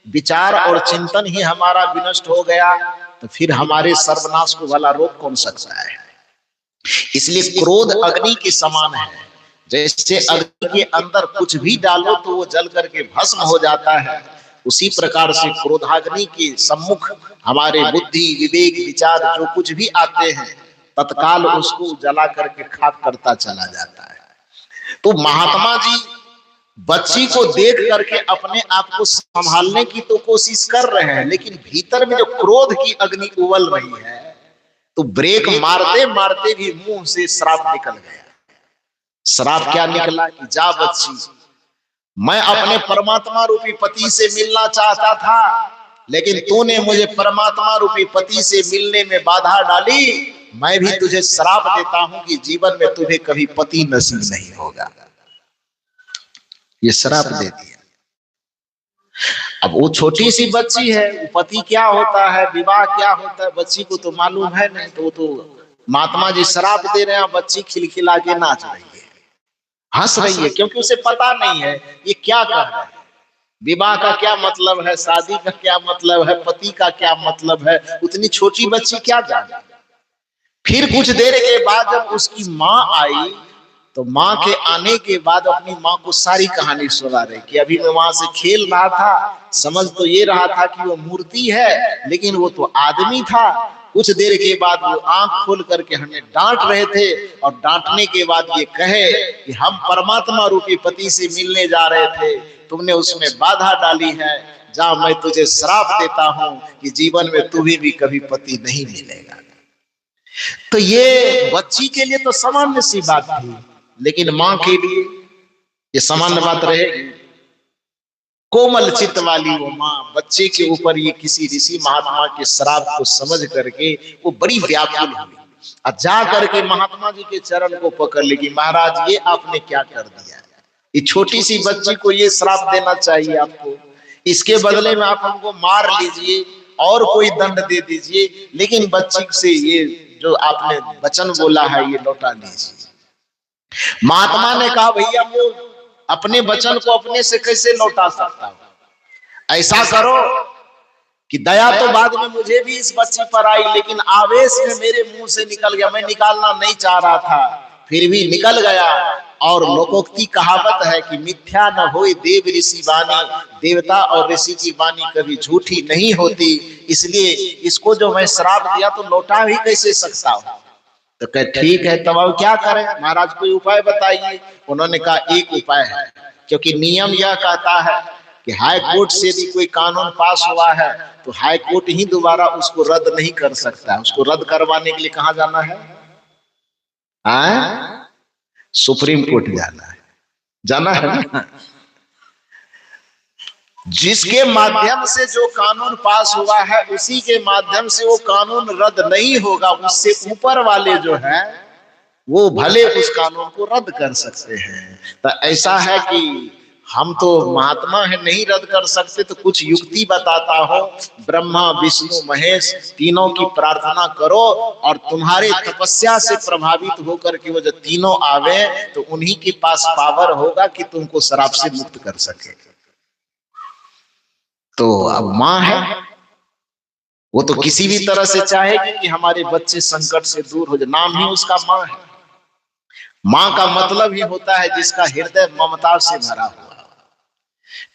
विचार और चिंतन ही हमारा विनष्ट हो गया, तो फिर हमारे सर्वनाश को वाला रोक कौन सकता है। इसलिए क्रोध अग्नि के समान है, जैसे अग्नि के अंदर कुछ भी डालो तो वो जल करके भस्म हो जाता है, उसी प्रकार से क्रोधाग्नि के सम्मुख हमारे बुद्धि, विवेक, विचार जो कुछ भी आते हैं तत्काल उसको जला करके खाक करता चला जाता है। तो महात्मा जी बच्ची को देख करके अपने आप को संभालने की तो कोशिश कर रहे हैं, लेकिन भीतर में जो क्रोध की अग्नि उबल रही है, तो ब्रेक मारते मारते भी मुंह से श्राप निकल गया। श्राप क्या निकला कि जा बच्ची, मैं अपने परमात्मा रूपी पति से मिलना चाहता था, लेकिन तूने मुझे परमात्मा रूपी पति से मिलने में बाधा डाली, मैं भी तुझे श्राप देता हूं कि जीवन में तुझे कभी पति नसीब नहीं होगा। ये श्राप दे दिया। अब वो छोटी सी बच्ची है, वो पति क्या होता है, विवाह क्या होता है, बच्ची को तो मालूम है नहीं, तो वो तो महात्मा जी श्राप दे रहे हैं, बच्ची खिलखिला के नाच रही है, हंस रही है, क्योंकि उसे पता नहीं है ये क्या कह रहा है, विवाह का क्या मतलब है, शादी का क्या मतलब है, पति का क्या मतलब है, उतनी छोटी बच्ची क्या जाने। फिर कुछ देर के बाद जब उसकी माँ आई, तो माँ के आने के बाद अपनी माँ को सारी कहानी सुना रही कि अभी मैं वहां से खेल रहा था, समझ तो ये रहा था कि वो मूर्ति है, लेकिन वो तो आदमी था। कुछ देर के बाद वो आंख खोल करके हमें डांट रहे थे, और डांटने के बाद ये कहे कि हम परमात्मा रूपी पति से मिलने जा रहे थे, तुमने उसमें बाधा डाली है, जा मैं तुझे श्राप देता हूं कि जीवन में तुम्हें भी कभी पति नहीं मिलेगा। तो ये बच्ची के लिए तो सामान्य सी बात थी, लेकिन माँ के लिए ये सामान्य बात रहेगी। कोमल चित्त वाली वो माँ बच्चे के ऊपर ये किसी ऋषि महात्मा के श्राप को समझ करके वो बड़ी व्याकुल हुई, और जा करके महात्मा जी के चरण को पकड़ लेगी, महाराज ये आपने क्या कर दिया, ये छोटी सी बच्ची को ये श्राप देना चाहिए आपको, इसके बदले में आप हमको मार लीजिए और कोई दंड दे दीजिए, लेकिन बच्ची से ये जो आपने वचन बोला है ये लौटा लीजिए। महात्मा ने कहा भैया वो अपने वचन को अपने से कैसे लौटा सकता हूं, ऐसा करो कि दया तो बाद में मुझे भी इस बच्ची पर आई, लेकिन आवेश में मेरे मुंह से निकल गया, मैं निकालना नहीं चाह रहा था फिर भी निकल गया। और लोकोक्ति कहावत है कि मिथ्या न होए देव ऋषि वाणी, देवता और ऋषि की वाणी कभी झूठी नहीं होती, इसलिए इसको जो मैं श्राप दिया तो लौटा भी कैसे सकता हूं। तो कहे ठीक है, तब अब क्या करें महाराज, कोई उपाय बताइए। उन्होंने कहा एक उपाय है, क्योंकि नियम यह कहता है कि हाई कोर्ट से भी कोई कानून पास हुआ है तो हाई कोर्ट ही दोबारा उसको रद्द नहीं कर सकता है। उसको रद्द करवाने के लिए कहां जाना है? सुप्रीम कोर्ट जाना है ना। जिसके माध्यम से जो कानून पास हुआ है उसी के माध्यम से वो कानून रद्द नहीं होगा, उससे ऊपर वाले जो है वो भले उस कानून को रद्द कर सकते हैं। तो ऐसा है कि हम तो महात्मा है, नहीं रद्द कर सकते, तो कुछ युक्ति बताता हो। ब्रह्मा विष्णु महेश तीनों की प्रार्थना करो और तुम्हारे तपस्या से प्रभावित होकर के वो जो तीनों आवे तो उन्हीं के पास पावर होगा कि तुमको श्राप से मुक्त कर सके। तो अब माँ है, वो तो किसी भी तरह से चाहेगी कि हमारे बच्चे संकट से दूर हो जाए, नाम ही उसका माँ है। माँ का मतलब ही होता है जिसका हृदय ममता से भरा हुआ।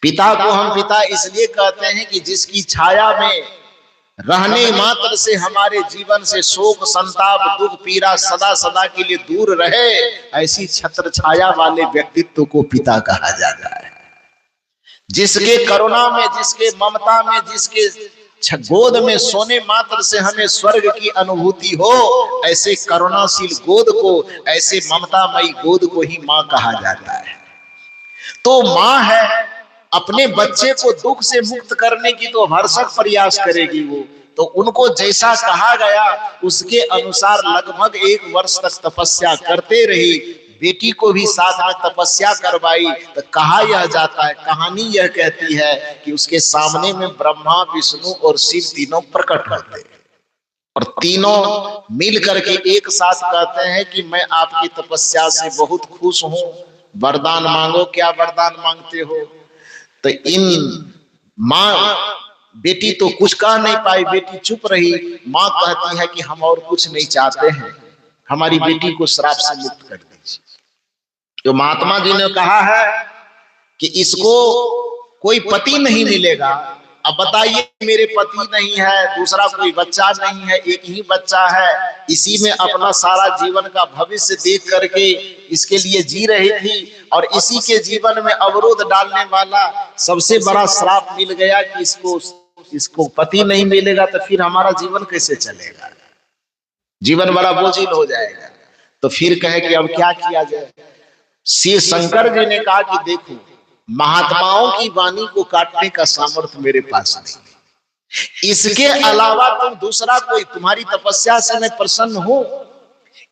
पिता को हम पिता इसलिए कहते हैं कि जिसकी छाया में रहने मात्र से हमारे जीवन से शोक संताप दुख पीड़ा सदा सदा के लिए दूर रहे, ऐसी छत्र छाया वाले व्यक्तित्व को पिता कहा जाता है। जिसके करुणा में, जिसके ममता में, जिसके गोद में सोने मात्र से हमें स्वर्ग की अनुभूति हो, ऐसे करुणाशील गोद को, ऐसे ममतामयी गोद को ही माँ कहा जाता है। तो माँ है, अपने बच्चे को दुख से मुक्त करने की तो भरसक प्रयास करेगी वो। तो उनको जैसा कहा गया उसके अनुसार लगभग 1 वर्ष तक तपस्या करते रही। बेटी को भी साथ में तपस्या करवाई। तो कहा यह जाता है, कहानी यह कहती है कि उसके सामने में ब्रह्मा विष्णु और शिव तीनों प्रकट होते हैं और तीनों मिल करके एक साथ कहते हैं कि मैं आपकी तपस्या से बहुत खुश हूं, वरदान मांगो। क्या वरदान मांगते हो? तो इन माँ बेटी तो कुछ कह नहीं पाई, बेटी चुप रही। माँ कहती है कि हम और कुछ नहीं चाहते हैं, हमारी बेटी को श्राप से मुक्त कर दीजिए। तो महात्मा जी ने कहा है कि इसको कोई पति नहीं मिलेगा। अब बताइए, मेरे पति नहीं है, दूसरा कोई बच्चा नहीं है, एक ही बच्चा है, इसी में अपना सारा जीवन का भविष्य देख करके इसके लिए जी रही थी और इसी के जीवन में अवरोध डालने वाला सबसे बड़ा श्राप मिल गया कि इसको पति नहीं मिलेगा, तो फिर हमारा जीवन कैसे चलेगा? जीवन बड़ा बोझिल हो जाएगा। तो फिर कहे कि अब क्या किया जाए? शिव शंकर जी ने कहा कि देखो, महात्माओं की वाणी को काटने का सामर्थ्य मेरे पास नहीं, इसके अलावा तुम दूसरा कोई, तुम्हारी तपस्या से मैं प्रसन्न हूं,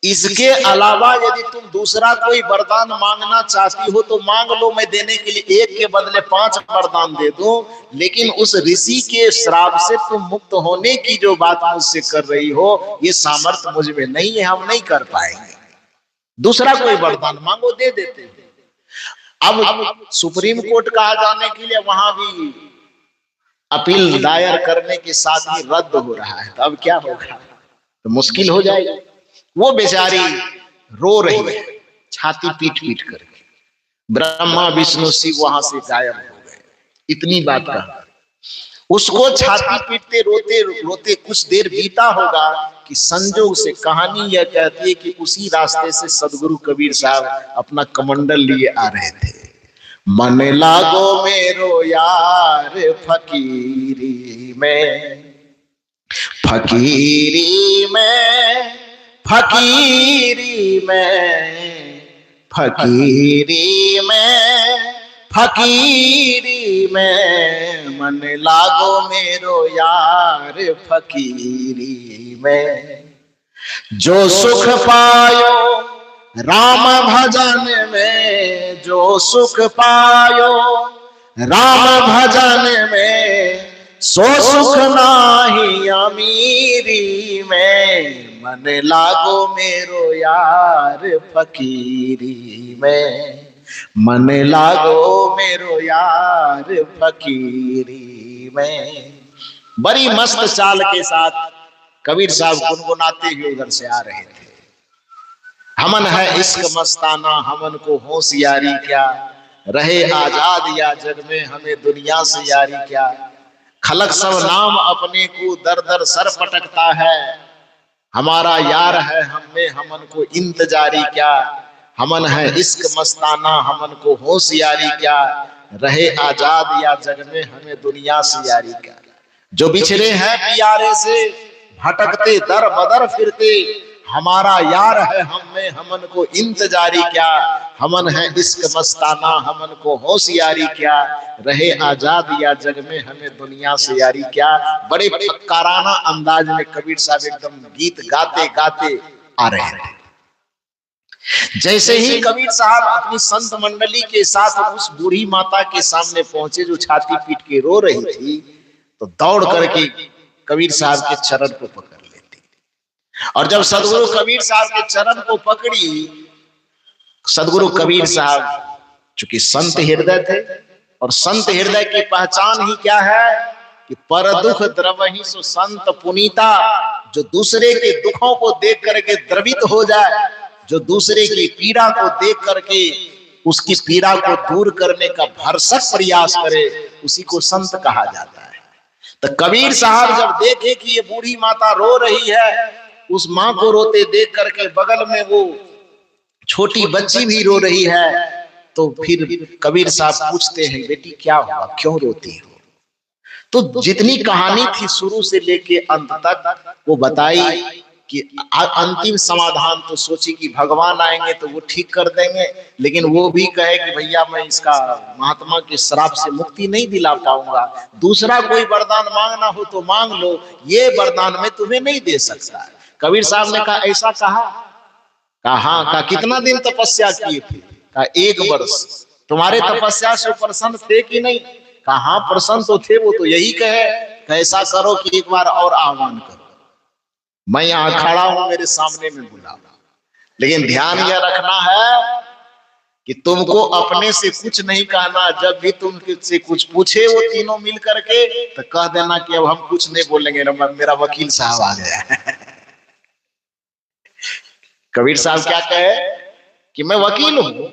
इसके अलावा यदि तुम दूसरा कोई वरदान मांगना चाहती हो तो मांग लो, मैं देने के लिए 1 के बदले 5 वरदान दे दूं। लेकिन उस ऋषि के श्राप से तुम मुक्त होने की जो बात मुझसे कर रही हो, ये सामर्थ्य मुझ में नहीं है, हम नहीं कर पाएंगे। दूसरा कोई वरदान मांगो, दे देते हैं। अब सुप्रीम कोर्ट कहा जाने के लिए वहां भी अपील दायर करने के साथ ही रद्द हो रहा है। तो अब क्या होगा? तो मुश्किल हो जाएगी। वो बेचारी रो रही है, छाती पीट पीट करके। ब्रह्मा विष्णु शिव वहां से गायब हो गए। इतनी बात कहा, उसको छाती पीटते रोते रोते कुछ देर बीता होगा कि संजोग से कहानी यह कहती है कि उसी रास्ते से सदगुरु कबीर साहब अपना कमंडल लिए आ रहे थे। मन लागो मेरो यार फकीरी में, फकीरी में, फकीरी में, फकीरी में, फकीरी में, मन लागो मेरो यार फकीरी में। जो सुख पायो राम भजन में जो सुख पायो, राम भजन में सो सुख नाही अमीरी में, मन लागो मेरो यार फकीरी में, मन लागो मेरो यार फकीरी में। बड़ी मस्त चाल के साथ कबीर साहब गुनगुनाते हुए उधर से आ रहे थे। हमन है इश्क मस्ताना, हमन को होशियारी क्या, रहे आजाद या जग में हमें दुनिया से यारी क्या, खलक सब नाम अपने को दर दर सर पटकता है, हमारा यार है हमें हमन को इंतजारी क्या, हमन है इश्क मस्ताना हमन को होशियारी क्या, रहे आजाद या जग में हमें दुनिया से यारी क्या। जो बिछड़े हैं प्यारे से भटकते दर बदर फिरते, हमारा यार है हमें हमन को इंतजारी क्या, हमन है इश्क मस्ताना हमन को होशियारी क्या, रहे आजाद या जग में हमें दुनिया से यारी क्या। बड़े फक्काराना अंदाज में कबीर साहब एकदम गीत गाते गाते आ रहे थे। जैसे ही कबीर साहब अपनी संत मंडली के साथ उस बूढ़ी माता के सामने पहुंचे जो छाती पीट के रो रही थी, तो दौड़ करके कबीर साहब के चरण को पकड़ लेती। और जब सदगुरु कबीर साहब के चरण को पकड़ी, सदगुरु कबीर साहब चूंकि संत हृदय थे, और संत हृदय की पहचान ही क्या है कि पर दुख द्रवहि सो संत पुनीता, जो दूसरे के दुखों को देख करके द्रवित हो जाए, जो दूसरे की पीड़ा को देख करके उसकी पीड़ा को दूर करने का भरसक प्रयास करे, उसी को संत कहा जाता है। तो कबीर साहब जब देखे कि ये बूढ़ी माता रो रही है, उस माँ को रोते देख करके बगल में वो छोटी बच्ची भी रो रही है, तो फिर कबीर साहब पूछते हैं, बेटी क्या हुआ, क्यों रोती हो? तो जितनी कहानी थी शुरू से लेके अंत तक वो बताई कि अंतिम समाधान तो सोची कि भगवान आएंगे तो वो ठीक कर देंगे, लेकिन वो भी कहे कि भैया मैं इसका महात्मा के श्राप से मुक्ति नहीं दिला पाऊंगा, दूसरा कोई वरदान मांगना हो तो मांग लो, ये वरदान मैं तुम्हें नहीं दे सकता। कबीर साहब ने कहा ऐसा कहा? हाँ। कहा कितना दिन तपस्या किए थे? कहा 1 वर्ष। तुम्हारे तपस्या से प्रसन्न थे कि नहीं? कहा हाँ प्रसन्न तो थे, वो तो यही कहे कैसा करो कि एक बार और आह्वान करो, मैं यहाँ खड़ा हूं, मेरे सामने में बुला। लेकिन ध्यान यह रखना है कि तुमको अपने से कुछ नहीं कहना, जब भी तुमसे कुछ पूछे वो तीनों मिल करके तो कह देना कि अब हम कुछ नहीं बोलेंगे, मेरा वकील साहब आ गया है। कबीर साहब क्या कहे कि मैं वकील हूं,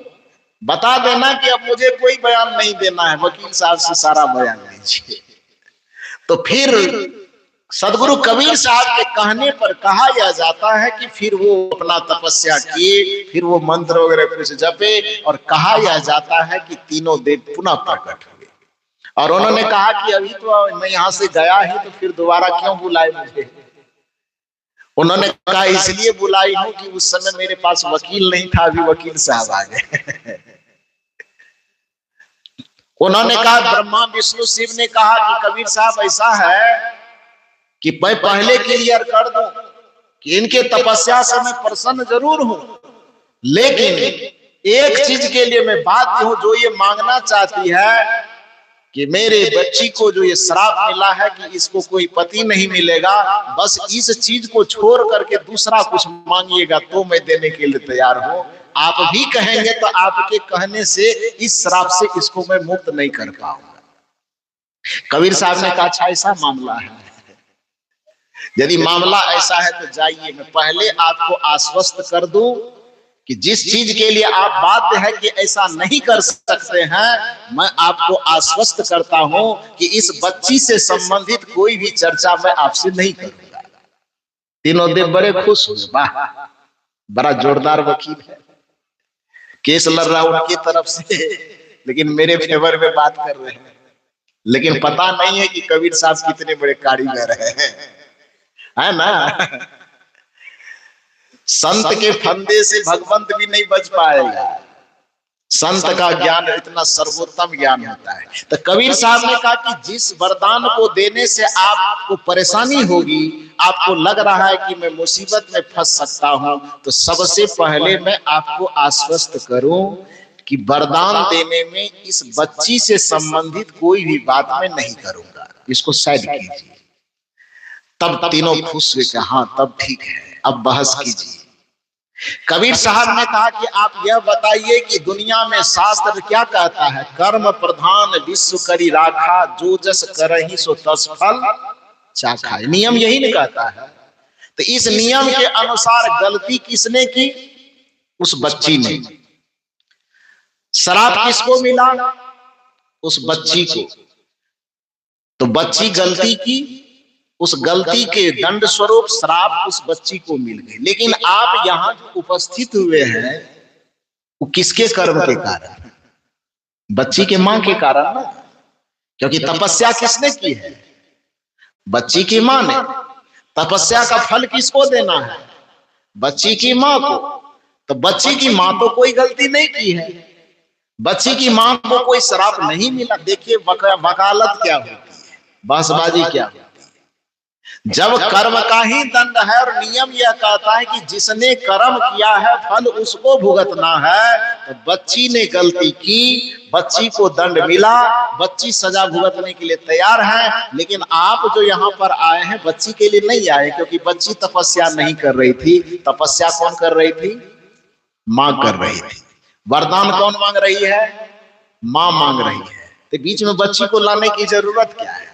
बता देना कि अब मुझे कोई बयान नहीं देना है, वकील साहब से सारा बयान लीजिए। तो फिर सदगुरु कबीर साहब के कहने पर कहा यह जाता है कि फिर वो अपना तपस्या किए, फिर वो मंत्र वगैरह कुछ जपे, और कहा यह जाता है कि तीनों देव पुनः प्रकट हुए। और उन्होंने कहा कि अभी तो मैं यहाँ से गया ही, तो फिर दोबारा क्यों बुलाए मुझे? उन्होंने कहा इसलिए बुलाई हूं कि उस समय मेरे पास वकील नहीं था, अभी वकील साहब आ गए। उन्होंने कहा ब्रह्मा विष्णु शिव ने कहा कि कबीर साहब ऐसा है कि मैं पहले क्लियर कर दूं कि इनके तपस्या से मैं प्रसन्न जरूर हूं, लेकिन एक चीज के लिए मैं बाध्य हूं, जो ये मांगना चाहती है कि मेरे बच्ची को जो ये श्राप मिला है कि इसको कोई पति नहीं मिलेगा, बस इस चीज को छोड़ करके दूसरा कुछ मांगिएगा तो मैं देने के लिए तैयार हूं। आप भी कहेंगे तो आपके कहने से इस श्राप से इसको मैं मुक्त नहीं कर पाऊंगा। कबीर साहब ने कहा अच्छा ऐसा मामला है, यदि मामला ऐसा है तो जाइए, मैं पहले आपको आश्वस्त कर दूं कि जिस चीज के लिए आप बाध्य है कि ऐसा नहीं कर सकते हैं, मैं आपको आश्वस्त करता हूं कि इस बच्ची से संबंधित कोई भी चर्चा मैं आपसे नहीं करूंगा। तीनों देव बड़े खुश हुए, वाह बड़ा जोरदार वकील है, केस लड़ रहा उनकी तरफ से, लेकिन मेरे फेवर में बात कर रहे हैं। लेकिन पता नहीं है कि कबीर साहब कितने बड़े कारीगर है ना। संत के फंदे से भगवंत भी नहीं बच पाएगा, संत का ज्ञान इतना सर्वोत्तम ज्ञान होता है। तो कबीर साहब ने कहा कि जिस वरदान को देने से आपको परेशानी होगी, आपको लग रहा है कि मैं मुसीबत में फंस सकता हूं, तो सबसे पहले मैं आपको आश्वस्त करूं कि वरदान देने में इस बच्ची से संबंधित कोई भी बात मैं नहीं करूंगा, इसको साइड कीजिए। तब तीनों खुश हुए कि हाँ तब ठीक है, अब बहस कीजिए। कबीर साहब ने कहा कि आप यह बताइए कि दुनिया में शास्त्र क्या कहता है, कर्म प्रधान विश्व करी राखा, जो जस करहि सो तस फल चाखा। नियम यही नहीं कहता है। तो इस नियम के अनुसार गलती किसने की? उस बच्ची ने। शराब किसको मिला? उस बच्ची को। तो बच्ची गलती की, उस गलती के दंड स्वरूप श्राप उस बच्ची को मिल गई। लेकिन आप यहां जो उपस्थित हुए हैं वो किसके कर्म के कारण? बच्ची के मां के कारण ना, क्योंकि तपस्या किसने की है? बच्ची की मां ने। तपस्या का फल किसको देना है? बच्ची की मां को। तो बच्ची की मां तो कोई गलती नहीं की है, बच्ची की मां को कोई श्राप नहीं मिला। देखिए वकालत क्या होती है, बहसबाजी क्या होती है। जब कर्म का ही दंड है और नियम यह कहता है कि जिसने कर्म किया है फल उसको भुगतना है, तो बच्ची ने गलती की, बच्ची को दंड मिला, बच्ची सजा भुगतने के लिए तैयार है। लेकिन आप जो यहाँ पर आए हैं बच्ची के लिए नहीं आए, क्योंकि बच्ची तपस्या नहीं कर रही थी। तपस्या कौन कर रही थी? मां कर रही थी। वरदान कौन मांग रही है? मां मांग रही है। तो बीच में बच्ची को लाने की जरूरत क्या है?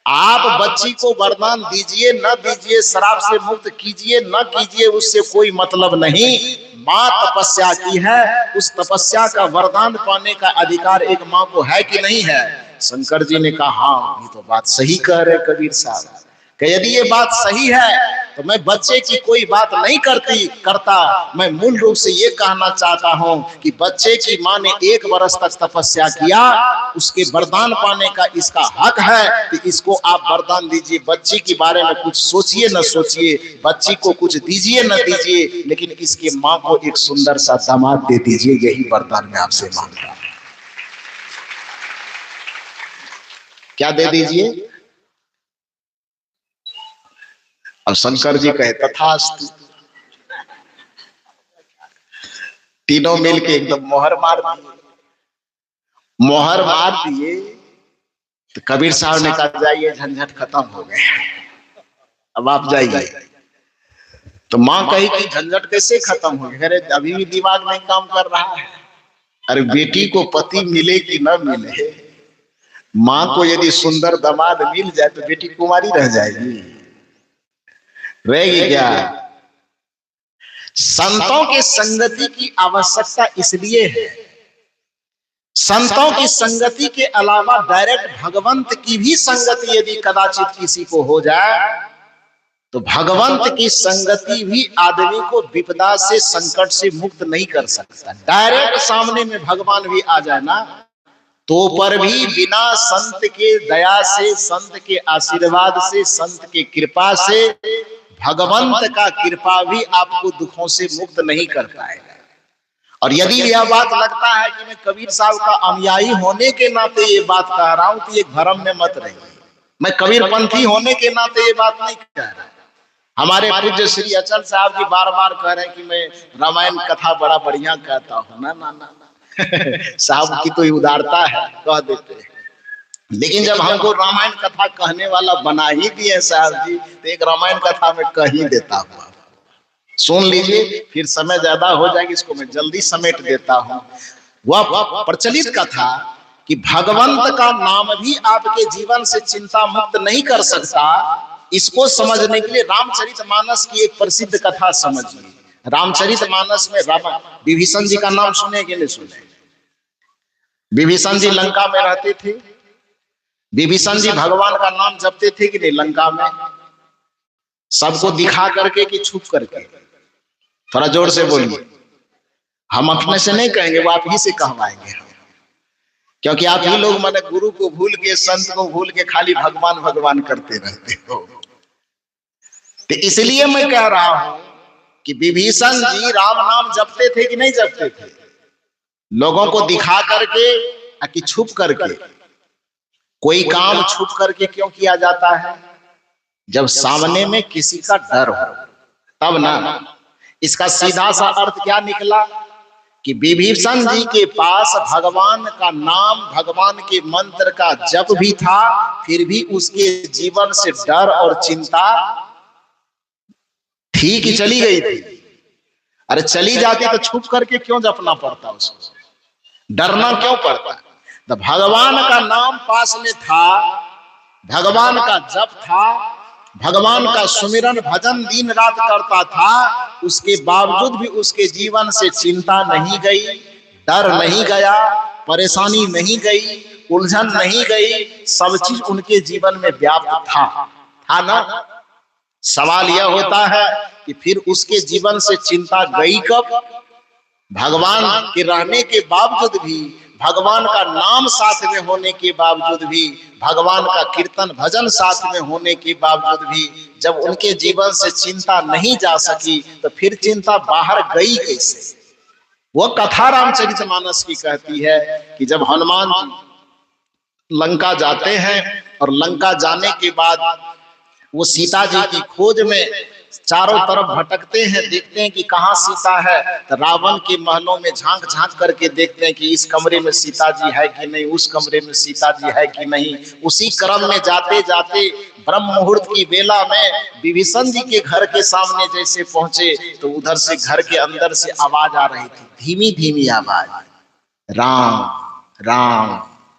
आप बच्ची को वरदान दीजिए न दीजिए, श्राप से मुक्त कीजिए न कीजिए, उससे कोई मतलब नहीं। मां तपस्या की है, उस तपस्या का वरदान पाने का अधिकार एक मां को है कि नहीं है? शंकर जी ने कहा हाँ ये तो बात सही कह रहे कबीर साहब, कि यदि ये बात सही है तो मैं बच्चे की कोई बात नहीं करता। मैं मूल रूप से ये कहना चाहता हूं कि बच्चे की मां ने 1 वर्ष तक तपस्या किया, उसके वरदान पाने का इसका हक है कि इसको आप वरदान दीजिए। बच्ची के बारे में कुछ सोचिए न सोचिए, बच्ची को कुछ दीजिए न दीजिए, लेकिन इसकी मां को एक सुंदर सा दामाद दे दीजिए। यही वरदान मैं आपसे मांग रहा हूं। क्या दे दीजिए? और शंकर जी कहे तथास्तु। तीनों मिलके एकदम मोहर मार दिए। मोहर मार दिए तो कबीर साहब ने कहा जाइए झंझट खत्म हो गए, अब आप जाइए। तो मां कही कि झंझट कैसे खत्म हो गया? अरे अभी भी दिमाग नहीं काम कर रहा है। अरे बेटी को पति मिले कि न मिले, मां को यदि सुंदर दामाद मिल जाए तो बेटी कुंवारी रह जाएगी, रहेगी क्या? संतों की संगति की आवश्यकता इसलिए है, संतों की संगति के अलावा डायरेक्ट भगवंत की भी संगति यदि कदाचित किसी को हो जाए तो भगवंत की संगति भी आदमी को विपदा से, संकट से मुक्त नहीं कर सकता। डायरेक्ट सामने में भगवान भी आ जाए ना, तो पर भी बिना संत के दया से, संत के आशीर्वाद से, संत के कृपा से भगवंत का कृपा भी आपको दुखों से मुक्त नहीं कर पाएगा। और यदि यह बात लगता है कि मैं कबीर साहब का अनुयायी होने के नाते ये बात कह रहा हूं, तो ये भ्रम में मत रहिए। मैं कबीर पंथी होने के नाते ये बात नहीं कह रहा। हमारे पूज्य श्री अचल साहब जी बार बार कह रहे हैं कि मैं रामायण कथा बड़ा बढ़िया कहता हूं। ना ना ना साहब की तो उदारता है, कह देते हैं। लेकिन जब हमको रामायण कथा कहने वाला बना ही दिए साहब जी, तो एक रामायण कथा में कह ही देता हूं। सुन लीजिए, फिर समय ज्यादा हो जाएगी, इसको मैं जल्दी समेट देता हूं। वह प्रचलित कथा कि भगवंत का नाम भी आपके जीवन से चिंता मुक्त नहीं कर सकता, इसको समझने के लिए रामचरितमानस की एक प्रसिद्ध कथा समझिए। रामचरितमानस में विभीषण जी का नाम सुने कि नहीं सुने? विभीषण जी लंका में रहते थे। विभीषण जी भगवान का नाम जपते थे कि नहीं लंका में? सबको दिखा करके कि छुप करके? थोड़ा जोर से बोलिए। हम अपने से नहीं कहेंगे, वो आप ही से कहवाएंगे, क्योंकि आप ही लोग माने गुरु को भूल के, संत को भूल के खाली भगवान भगवान करते रहते हो। तो इसलिए मैं कह रहा हूं कि विभीषण जी राम नाम जपते थे कि नहीं जपते थे? लोगों को दिखा करके कि छुप करके? कोई काम छुप करके क्यों किया जाता है? जब सामने में किसी का डर हो तब ना। इसका सीधा सा अर्थ क्या निकला कि विभीषण जी के पास भगवान का नाम, भगवान के मंत्र का जप भी था, फिर भी उसके जीवन से डर और चिंता थी कि चली गई थी। अरे चली जाती तो छुप करके क्यों जपना पड़ता, उसको डरना क्यों पड़ता। तो भगवान का नाम पास में था, भगवान का जप था, भगवान का सुमिरन भजन दिन रात करता था, उसके बावजूद भी उसके जीवन से चिंता नहीं गई, डर नहीं गया, परेशानी नहीं गई, उलझन नहीं गई, सब चीज उनके जीवन में व्याप्त था ना। सवाल यह होता है कि फिर उसके जीवन से चिंता गई कब। भगवान के रहने के बावजूद भी, भगवान का नाम साथ में होने के बावजूद भी, भगवान का कीर्तन भजन साथ में होने के बावजूद भी जब उनके जीवन से चिंता नहीं जा सकी तो फिर चिंता बाहर गई कैसे। वह कथा रामचरितमानस की कहती है कि जब हनुमान जी लंका जाते हैं और लंका जाने के बाद वो सीता जी की खोज में चारों तरफ भटकते हैं, देखते हैं कि कहाँ सीता है। तो रावण के महलों में झांक झांक करके देखते हैं कि इस कमरे में सीता जी है कि नहीं, उस कमरे में सीता जी है कि नहीं। उसी क्रम में जाते जाते ब्रह्म मुहूर्त की बेला में विभीषण जी के घर के सामने जैसे पहुंचे तो उधर से घर के अंदर से आवाज आ रही थी, धीमी धीमी आवाज, राम राम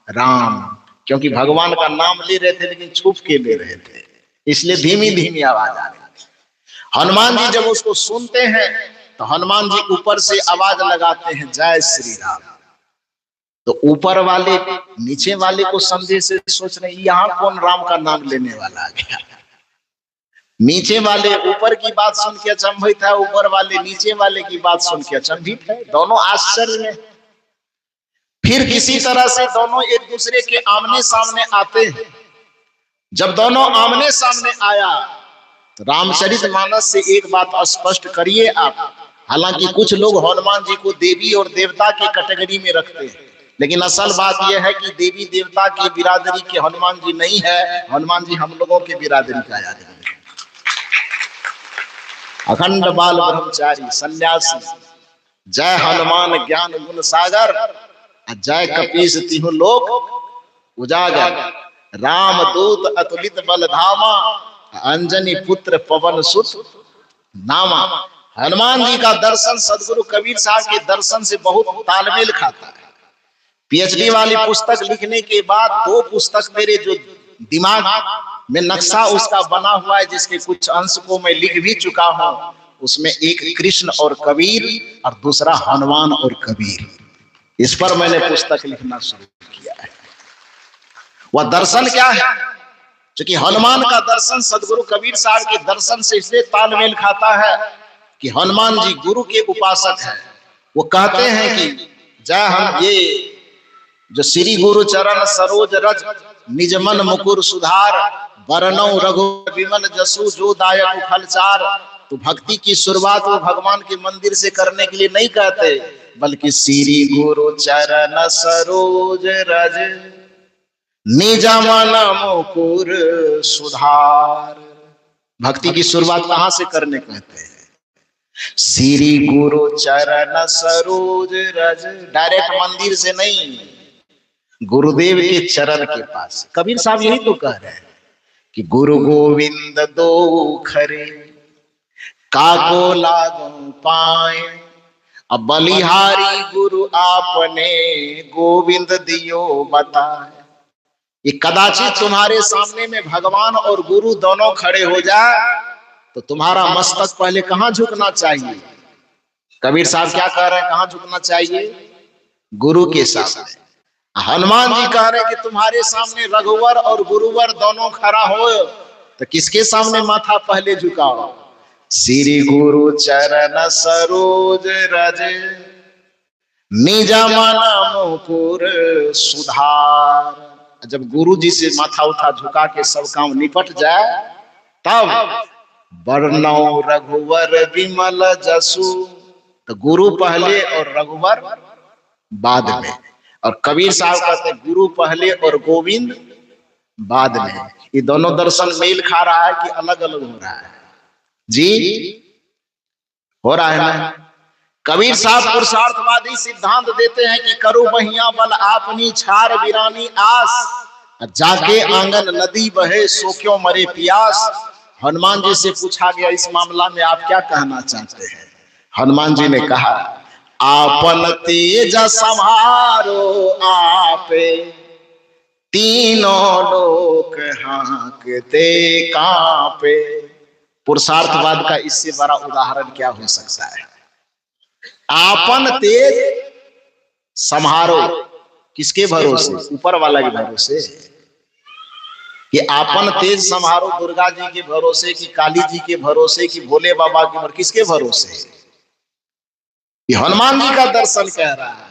राम। क्योंकि भगवान का नाम ले रहे थे लेकिन छुप के ले रहे थे, इसलिए धीमी धीमी आवाज आ रही। हनुमान जी जब उसको सुनते हैं तो हनुमान जी ऊपर से आवाज लगाते हैं, जय श्री राम। तो ऊपर वाले नीचे वाले को संदेश से सोच रहे यहाँ कौन राम का नाम लेने वाला आ गया। नीचे वाले ऊपर की बात सुन के अचंभित है, ऊपर वाले नीचे वाले की बात सुन के अचंभित है, दोनों आश्चर्य में। फिर किसी तरह से दोनों एक दूसरे के आमने सामने आते हैं। जब दोनों आमने सामने आया तो रामचरितमानस से एक बात स्पष्ट करिए आप। हालांकि कुछ लोग हनुमान जी को देवी और देवता की कैटेगरी में रखते हैं, लेकिन असल बात यह है कि देवी देवता की बिरादरी के हनुमान जी नहीं है, हनुमान जी हम लोगों के बिरादरी का आदमी है। अखंड बाल ब्रह्मचारी सन्यासी, जय हनुमान ज्ञान गुण सागर, जय कपीस तिहु लोक उजागर, राम दूत अतुलित बल धामा, अंजनी पुत्र पवन सुत नामा। हनुमान जी का दर्शन सदगुरु कबीर साहब के दर्शन से बहुत तालमेल खाता है। पीएचडी वाली पुस्तक लिखने के बाद 2 पुस्तक मेरे जो दिमाग में नक्शा उसका बना हुआ है, जिसके कुछ अंश को मैं लिख भी चुका हूं। उसमें एक कृष्ण और कबीर और दूसरा हनुमान और कबीर, इस पर मैंने पुस्तक लिखना शुरू किया है। वह दर्शन क्या है? क्योंकि हनुमान का दर्शन सदगुरु कबीर साहब के दर्शन से इसलिए तालमेल खाता है कि हनुमान जी गुरु के उपासक हैं। वो कहते हैं कि जय हम ये जो श्री गुरु चरण सरोज रज निज मन मुकुर सुधार, बरनौ रघु विमल जसु जो दायक फलचार। तो भक्ति की शुरुआत वो भगवान के मंदिर से करने के लिए नहीं कहते, बल्कि श्री गुरु चरण सरोज रज निज मन मुकुर सुधार। भक्ति की शुरुआत कहां से करने कहते हैं? श्री गुरु चरण सरोज रज, डायरेक्ट मंदिर से नहीं, गुरुदेव के चरण के पास। कबीर साहब यही तो कह रहे हैं कि गुरु गोविंद दो खरे काको लागो पाए, अब बलिहारी गुरु आपने गोविंद दियो बताए। ये कदाचित तुम्हारे सामने में भगवान और गुरु दोनों खड़े हो जाए तो तुम्हारा मस्तक पहले कहां झुकना चाहिए? कबीर साहब क्या कह रहे हैं, कहां झुकना चाहिए? गुरु के सामने। हनुमान जी कह रहे हैं कि तुम्हारे सामने रघुवर और गुरुवर दोनों खड़ा हो तो किसके सामने माथा पहले झुकाओ? श्री गुरु चरण सरोज रज निज मन मुकुर सुधार। जब गुरु जी से माथा उठा झुका के सब काम निपट जाए तब बरनौ रघुवर विमल जसु, तो गुरु पहले और रघुवर बाद में। और कबीर साहब कहते गुरु पहले और गोविंद बाद में। ये दोनों दर्शन मेल खा रहा है कि अलग अलग हो रहा है? जी हो रहा है ना। कबीर साहब पुरुषार्थवादी सिद्धांत देते हैं कि करो बहिया बल आपनी छार बिरानी आस, जाके आंगन नदी बहे सो क्यों मरे प्यास। हनुमान जी से पूछा गया इस मामला में आप क्या कहना चाहते हैं? हनुमान जी ने कहा आपन तेज संहारो आपे, तीनों लोक हांकते कांपे। पुरुषार्थवाद का इससे बड़ा उदाहरण क्या हो सकता है? आपन तेज संहारो, किसके भरोसे? ऊपर वाला के भरोसे। कि आपन तेज संहारो दुर्गा जी के भरोसे, कि काली जी के भरोसे, कि भोले बाबा के भरोसे, किसके भरोसे? ये हनुमान जी का दर्शन कह रहा है।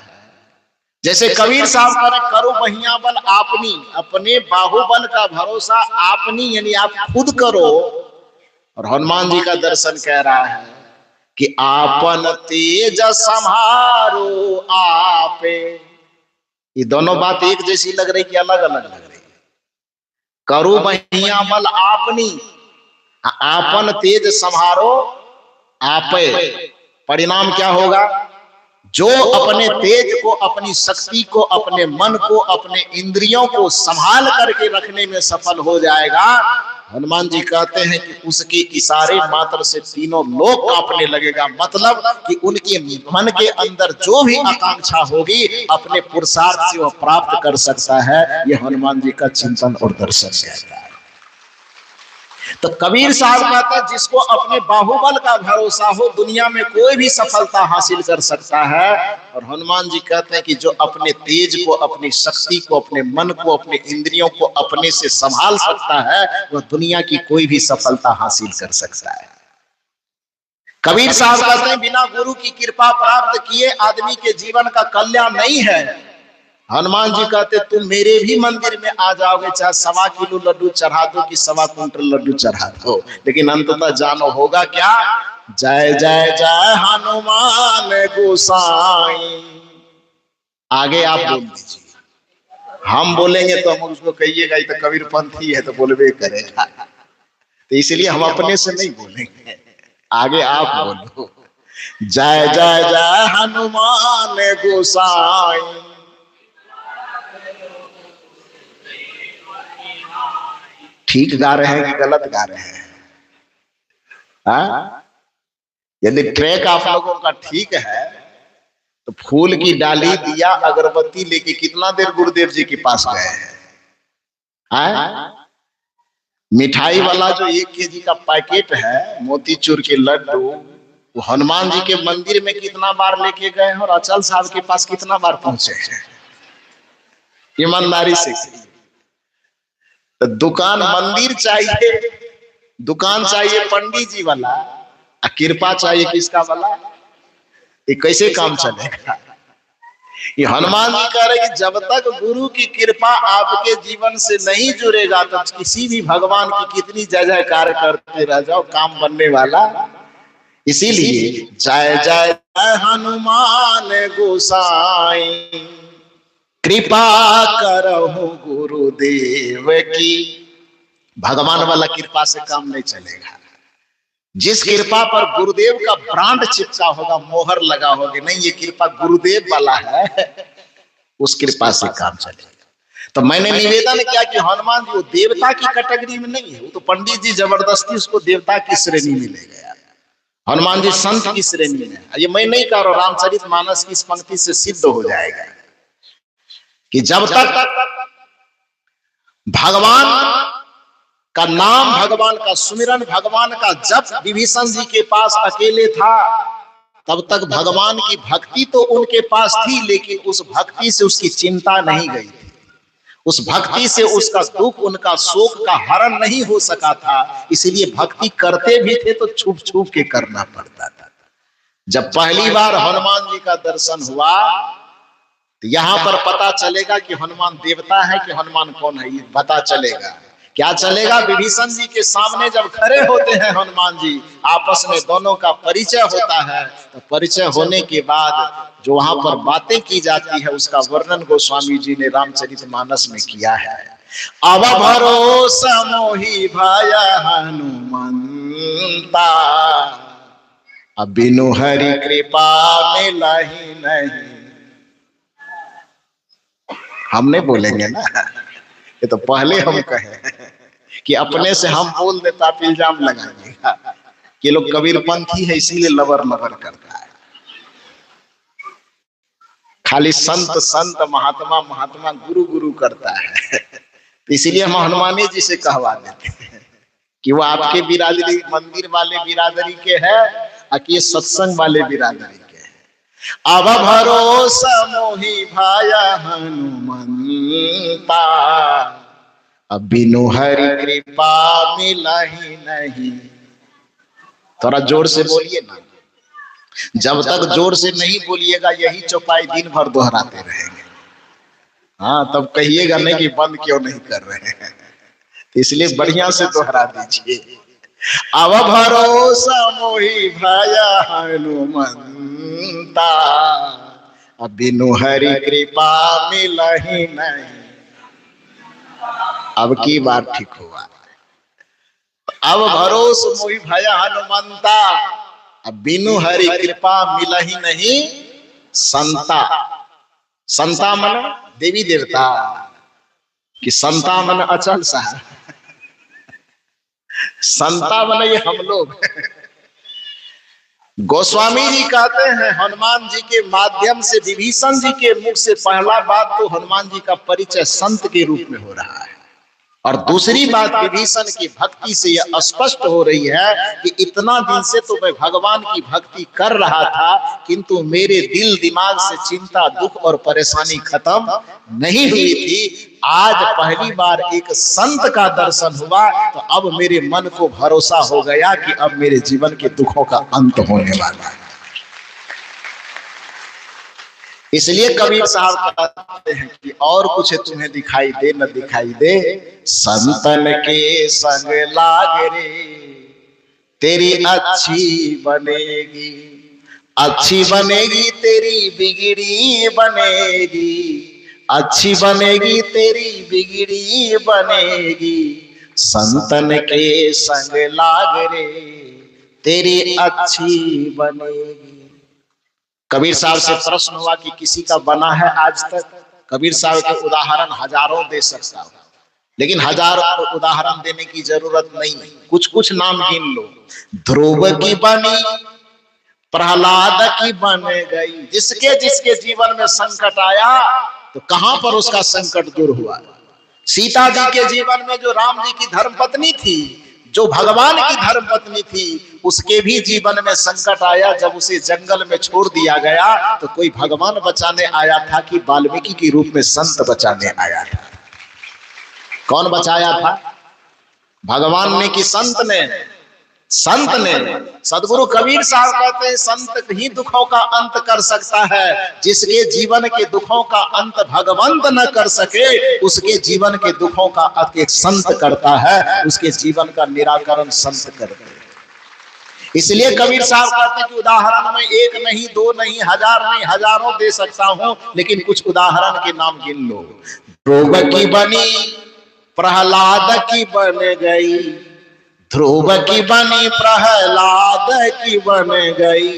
जैसे कबीर साहब कह रहे करो बहिया बल आपनी, अपने बाहुबल का भरोसा आपनी यानी आप खुद करो। और हनुमान जी का दर्शन कह रहा है कि आपन तेज संहारो आपे। ये दोनों बात एक जैसी लग रही कि अलग अलग लग रही? करो बहिया बल आपनी, आपन तेज संहारो आपे। परिणाम क्या होगा? जो अपने तेज को, अपनी शक्ति को, अपने मन को, अपने इंद्रियों को संभाल करके रखने में सफल हो जाएगा, हनुमान जी कहते हैं कि उसके इशारे मात्र से तीनों लोक कांपने लगेगा। मतलब कि उनके मन के अंदर जो भी आकांक्षा होगी अपने पुरुषार्थ से वह प्राप्त कर सकता है। यह हनुमान जी का चिंतन और दर्शन कहता है। तो कबीर साहब कहते हैं जिसको अपने बाहुबल का भरोसा हो दुनिया में कोई भी सफलता हासिल कर सकता है। और हनुमान जी कहते हैं कि जो अपने तेज को, अपनी शक्ति को, अपने मन को, अपने इंद्रियों को अपने से संभाल सकता है वह दुनिया की कोई भी सफलता हासिल कर सकता है। कबीर साहब कहते हैं बिना गुरु की कृपा प्राप्त किए आदमी के जीवन का कल्याण नहीं है। हनुमान जी कहते तुम मेरे भी मंदिर में आ जाओगे, चाहे 1.25 किलो लड्डू चढ़ा दो कि 1.25 कुंटल लड्डू चढ़ा दो, लेकिन अंततः जानो होगा क्या? जय जय जय हनुमान गोसाई। आगे आप बोल दीजिए, हम बोलेंगे तो हम उसको कहिएगा ये तो कबीर पंथी है तो बोलबे करेगा, तो इसलिए हम अपने से नहीं बोलेंगे। आगे आप बोलो जय जय जय हनुमान गोसाई। ठीक गा रहे हैं कि गलत गा रहे हैं? यदि ट्रैक आप लोगों का ठीक है तो फूल की डाली, दिया, अगरबत्ती लेके कितना देर गुरुदेव जी के पास गए हैं? मिठाई वाला जो 1 केजी का पैकेट है मोतीचूर के लड्डू, वो हनुमान जी के मंदिर में कितना बार लेके गए हैं और अचल साहब के पास कितना बार पहुंचे हैं? ईमानदारी से। तो दुकान मंदिर चाहिए, दुकान चाहिए पंडित जी वाला, कृपा चाहिए किसका वाला? ये कैसे काम चलेगा? ये हनुमान जी कह रहे कि जब तक गुरु की कृपा आपके जीवन से नहीं जुड़ेगा तो किसी भी भगवान की कितनी जय जयकार करते रह जाओ, काम बनने वाला। इसीलिए जय जय जय हनुमान गोसाई, कृपा करो गुरुदेव की। भगवान वाला कृपा से काम नहीं चलेगा। जिस कृपा पर गुरुदेव का ब्रांड चिपका होगा, मोहर लगा होगा, नहीं ये कृपा गुरुदेव वाला है, उस कृपा से काम चलेगा। तो मैंने निवेदन किया कि हनुमान जी वो देवता की कैटेगरी में नहीं है, वो तो पंडित जी जबरदस्ती उसको देवता की श्रेणी में ले गया। हनुमान जी संत की श्रेणी में। ये मैं नहीं कह रहा, रामचरितमानस की इस पंक्ति से सिद्ध हो जाएगा कि जब तक भगवान का नाम, भगवान का सुमिरन, भगवान का जप विभीषण जी के पास अकेले था, तब तक भगवान की भक्ति तो उनके पास थी, लेकिन उस भक्ति से उसकी चिंता नहीं गई थी। उस भक्ति से उसका दुख, उनका शोक का हरण नहीं हो सका था। इसलिए भक्ति करते भी थे तो छुप छुप के करना पड़ता था। जब पहली बार हनुमान जी का दर्शन हुआ तो यहां पर पता चलेगा कि हनुमान देवता है कि हनुमान कौन है, ये पता चलेगा। क्या चलेगा? विभीषण जी के सामने जब खड़े होते हैं हनुमान जी, आपस में दोनों का परिचय होता है। तो परिचय होने के बाद जो वहां पर बातें की जाती है उसका वर्णन गोस्वामी जी ने रामचरितमानस में किया है। अब भरोसा मोहि भया हनुमंता, अब बिनु हरि कृपा मिलहि नहीं। हम नहीं बोलेंगे ना, ये तो पहले हम कहे कि अपने से हम बोल देता आप इल्जाम लगाइएगा कि लोग कबीर पंथी है इसीलिए लबर लबर करता है। खाली संत संत महात्मा महात्मा गुरु गुरु करता है, तो इसीलिए हम हनुमानी जी से कहवा देते हैं कि वो आपके बिरादरी मंदिर वाले बिरादरी के है और कि सत्संग वाले बिरादरी के है। अब भरोसा मोहि भाया हनुमंता, अब बिनु हरि कृपा मिलहि नहीं। थोड़ा जोर से बोलिए ना, जब तक जोर से नहीं बोलिएगा यही चौपाई दिन भर दोहराते रहेंगे। हाँ, तब कहिएगा नहीं कि बंद क्यों नहीं कर रहे हैं, इसलिए बढ़िया से दोहरा दीजिए। अब भरोसा मोहि भया हनुमंता, अब बिनु हरि कृपा मिलहि नहीं। अब की बात ठीक हुआ। अब भरोसा मोहि भया हनुमंता, अब बिनु हरि कृपा मिलहि नहीं संता। संता मन देवी देवता कि संता मन अचल सा, संता मन ये हम लोग। गोस्वामी जी कहते हैं हनुमान जी के माध्यम से विभीषण जी के मुख से पहला बात तो हनुमान जी का परिचय संत के रूप में हो रहा है, और दूसरी बात विभीषण की भक्ति से यह स्पष्ट हो रही है कि इतना दिन से तो मैं भगवान की भक्ति कर रहा था, किंतु मेरे दिल दिमाग से चिंता दुख और परेशानी खत्म नहीं हुई थी। आज पहली बार एक संत का दर्शन हुआ तो अब मेरे मन को भरोसा हो गया कि अब मेरे जीवन के दुखों का अंत होने वाला है। इसलिए कबीर साहब कहते हैं कि और कुछ तुम्हें दिखाई दे न दिखाई दे, संतन के संग लाग रे तेरी अच्छी बनेगी, अच्छी बनेगी तेरी बिगड़ी बनेगी, अच्छी बनेगी तेरी बिगड़ी बनेगी, संतन के संग लाग रे तेरी अच्छी बनेगी। कबीर साहब से प्रश्न हुआ कि किसी का बना है आज तक? कबीर साहब के उदाहरण हजारों दे सकता हूं, लेकिन हजारों उदाहरण देने की जरूरत नहीं, कुछ कुछ नाम गिन लो। ध्रुव की बनी, प्रहलाद की बन गई। जिसके जिसके जीवन में संकट आया तो कहां पर उसका संकट दूर हुआ। सीता जी के जीवन में जो राम जी की धर्मपत्नी थी, जो भगवान की धर्मपत्नी थी, उसके भी जीवन में संकट आया। जब उसे जंगल में छोड़ दिया गया तो कोई भगवान बचाने आया था कि वाल्मीकि के रूप में संत बचाने आया था? कौन बचाया था? भगवान ने कि संत ने? संत ने। सदगुरु कबीर साहब कहते हैं संत ही दुखों का अंत कर सकता है। जिसके जीवन के दुखों का अंत भगवंत न कर सके, उसके जीवन के दुखों का अंत एक संत करता है, उसके जीवन का निराकरण संत करते हैं। इसलिए कबीर साहब कहते हैं कि उदाहरण में एक नहीं, दो नहीं, हजार नहीं, हजारों दे सकता हूं, लेकिन कुछ उदाहरण के नाम गिन लो। ध्रुव की बनी, प्रहलाद की बन गई, ध्रुव की बनी, प्रहलाद की बन गई,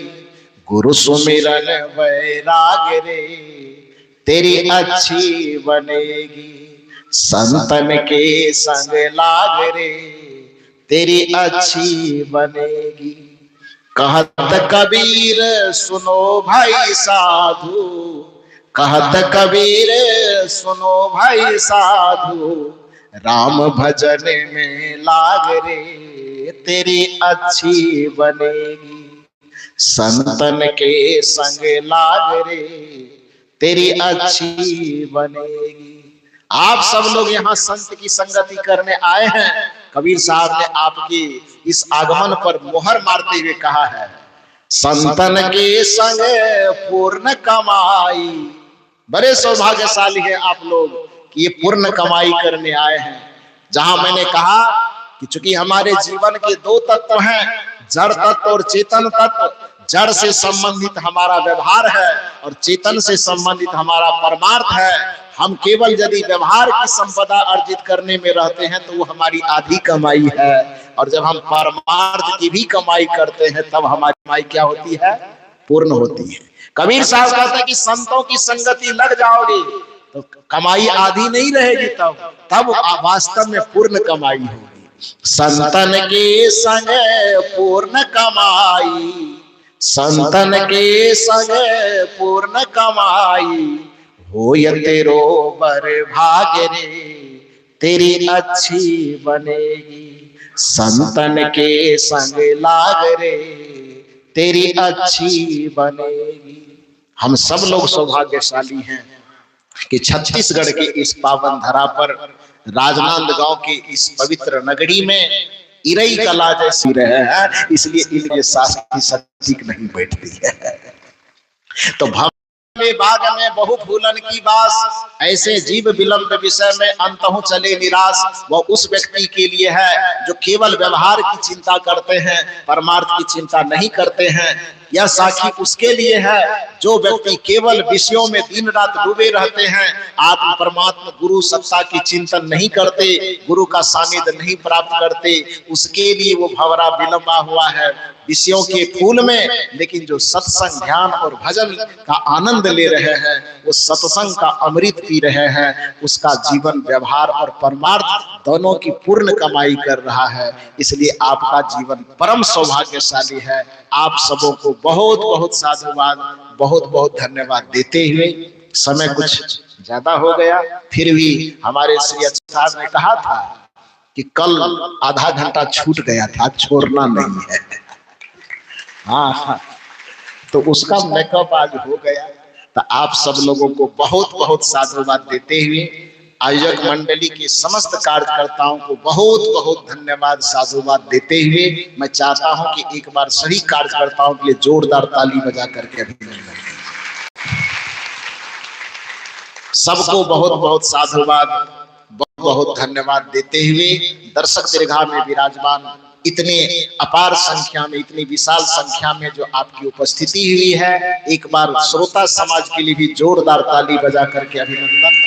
गुरु सुमिरन वैराग रे तेरी अच्छी बनेगी, संतन के संग लाग रे तेरी अच्छी बनेगी। कहत कबीर सुनो भाई साधु, कहत कबीर सुनो भाई साधु, राम भजन में लाग रे तेरी अच्छी बनेगी, संतन के संग लाग रे तेरी अच्छी बनेगी। आप सब लोग यहाँ संत की संगति करने आए हैं। कबीर साहब ने आपकी इस आगमन पर मोहर मारते हुए कहा है, संतन के संग पूर्ण कमाई। बड़े सौभाग्यशाली है आप लोग कि ये पूर्ण कमाई करने आए हैं। जहां मैंने कहा कि चूंकि हमारे जीवन के दो तत्व हैं, जड़ तत्व और चेतन तत्व। जड़ से संबंधित हमारा व्यवहार है और चेतन से संबंधित हमारा परमार्थ है। हम केवल यदि व्यवहार की संपदा अर्जित करने में रहते हैं तो वो हमारी आधी कमाई है, और जब हम परमार्थ की भी कमाई करते हैं तब हमारी कमाई क्या होती है? पूर्ण होती है। कबीर साहब कहते हैं कि संतों की संगति लग जाओगे तो कमाई आधी नहीं रहेगी, तब वास्तव में पूर्ण कमाई होगी। संतन के संग पूर्ण कमाई, संतन के संग पूर्ण कमाई, हो ये तेरो बर भाग्य रे तेरी अच्छी बनेगी। संतन के संग लाग रे तेरी अच्छी बनेगी। हम सब लोग सौभाग्यशाली हैं कि छत्तीसगढ़ के इस पावन धरा पर राजनांदगांव के इस पवित्र नगरी में इरई कला जैसी रहे हैं, इसलिए इनके साथ की सटीक नहीं बैठती है। तो बाग में बहु फूलन की बास, ऐसे जीव विलंब विषय में अंतहु चले निराश। वह उस व्यक्ति के लिए है जो केवल व्यवहार की चिंता करते हैं, परमार्थ की चिंता नहीं करते हैं। यह साखी उसके लिए है जो व्यक्ति केवल विषयों में दिन रात डूबे रहते हैं, आत्म परमात्मा गुरु सत्ता की चिंतन नहीं करते, गुरु का सानिध्य नहीं प्राप्त करते। उसके लिए वो भंवरा विलंबा हुआ है विषयों के फूल में, लेकिन जो सत्संग ध्यान और भजन का आनंद ले रहे हैं, वो सत्संग का अमृत पी रहे हैं, उसका जीवन व्यवहार और परमार्थ दोनों की पूर्ण कमाई कर रहा है। इसलिए आपका जीवन परम सौभाग्यशाली है। आप सबों को बहुत बहुत साधुवाद, बहुत बहुत धन्यवाद देते हुए, समय कुछ ज्यादा हो गया, फिर भी हमारे श्री साहब ने कहा था कि कल आधा घंटा छूट गया था, छोड़ना नहीं है। हाँ, तो उसका मेकअप आज हो गया। तो आप सब लोगों को बहुत बहुत साधुवाद देते हुए, आयोजक मंडली के समस्त कार्यकर्ताओं को बहुत बहुत धन्यवाद साधुवाद देते हुए, मैं चाहता हूं कि एक बार सभी कार्यकर्ताओं के लिए जोरदार ताली बजा करके अभिनंदन। सबको बहुत बहुत साधुवाद, बहुत बहुत धन्यवाद देते हुए, दर्शक दीर्घा में विराजमान इतने अपार संख्या में, इतनी विशाल संख्या में जो आपकी उपस्थिति हुई है, एक बार श्रोता समाज के लिए भी जोरदार ताली बजा करके अभिनंदन।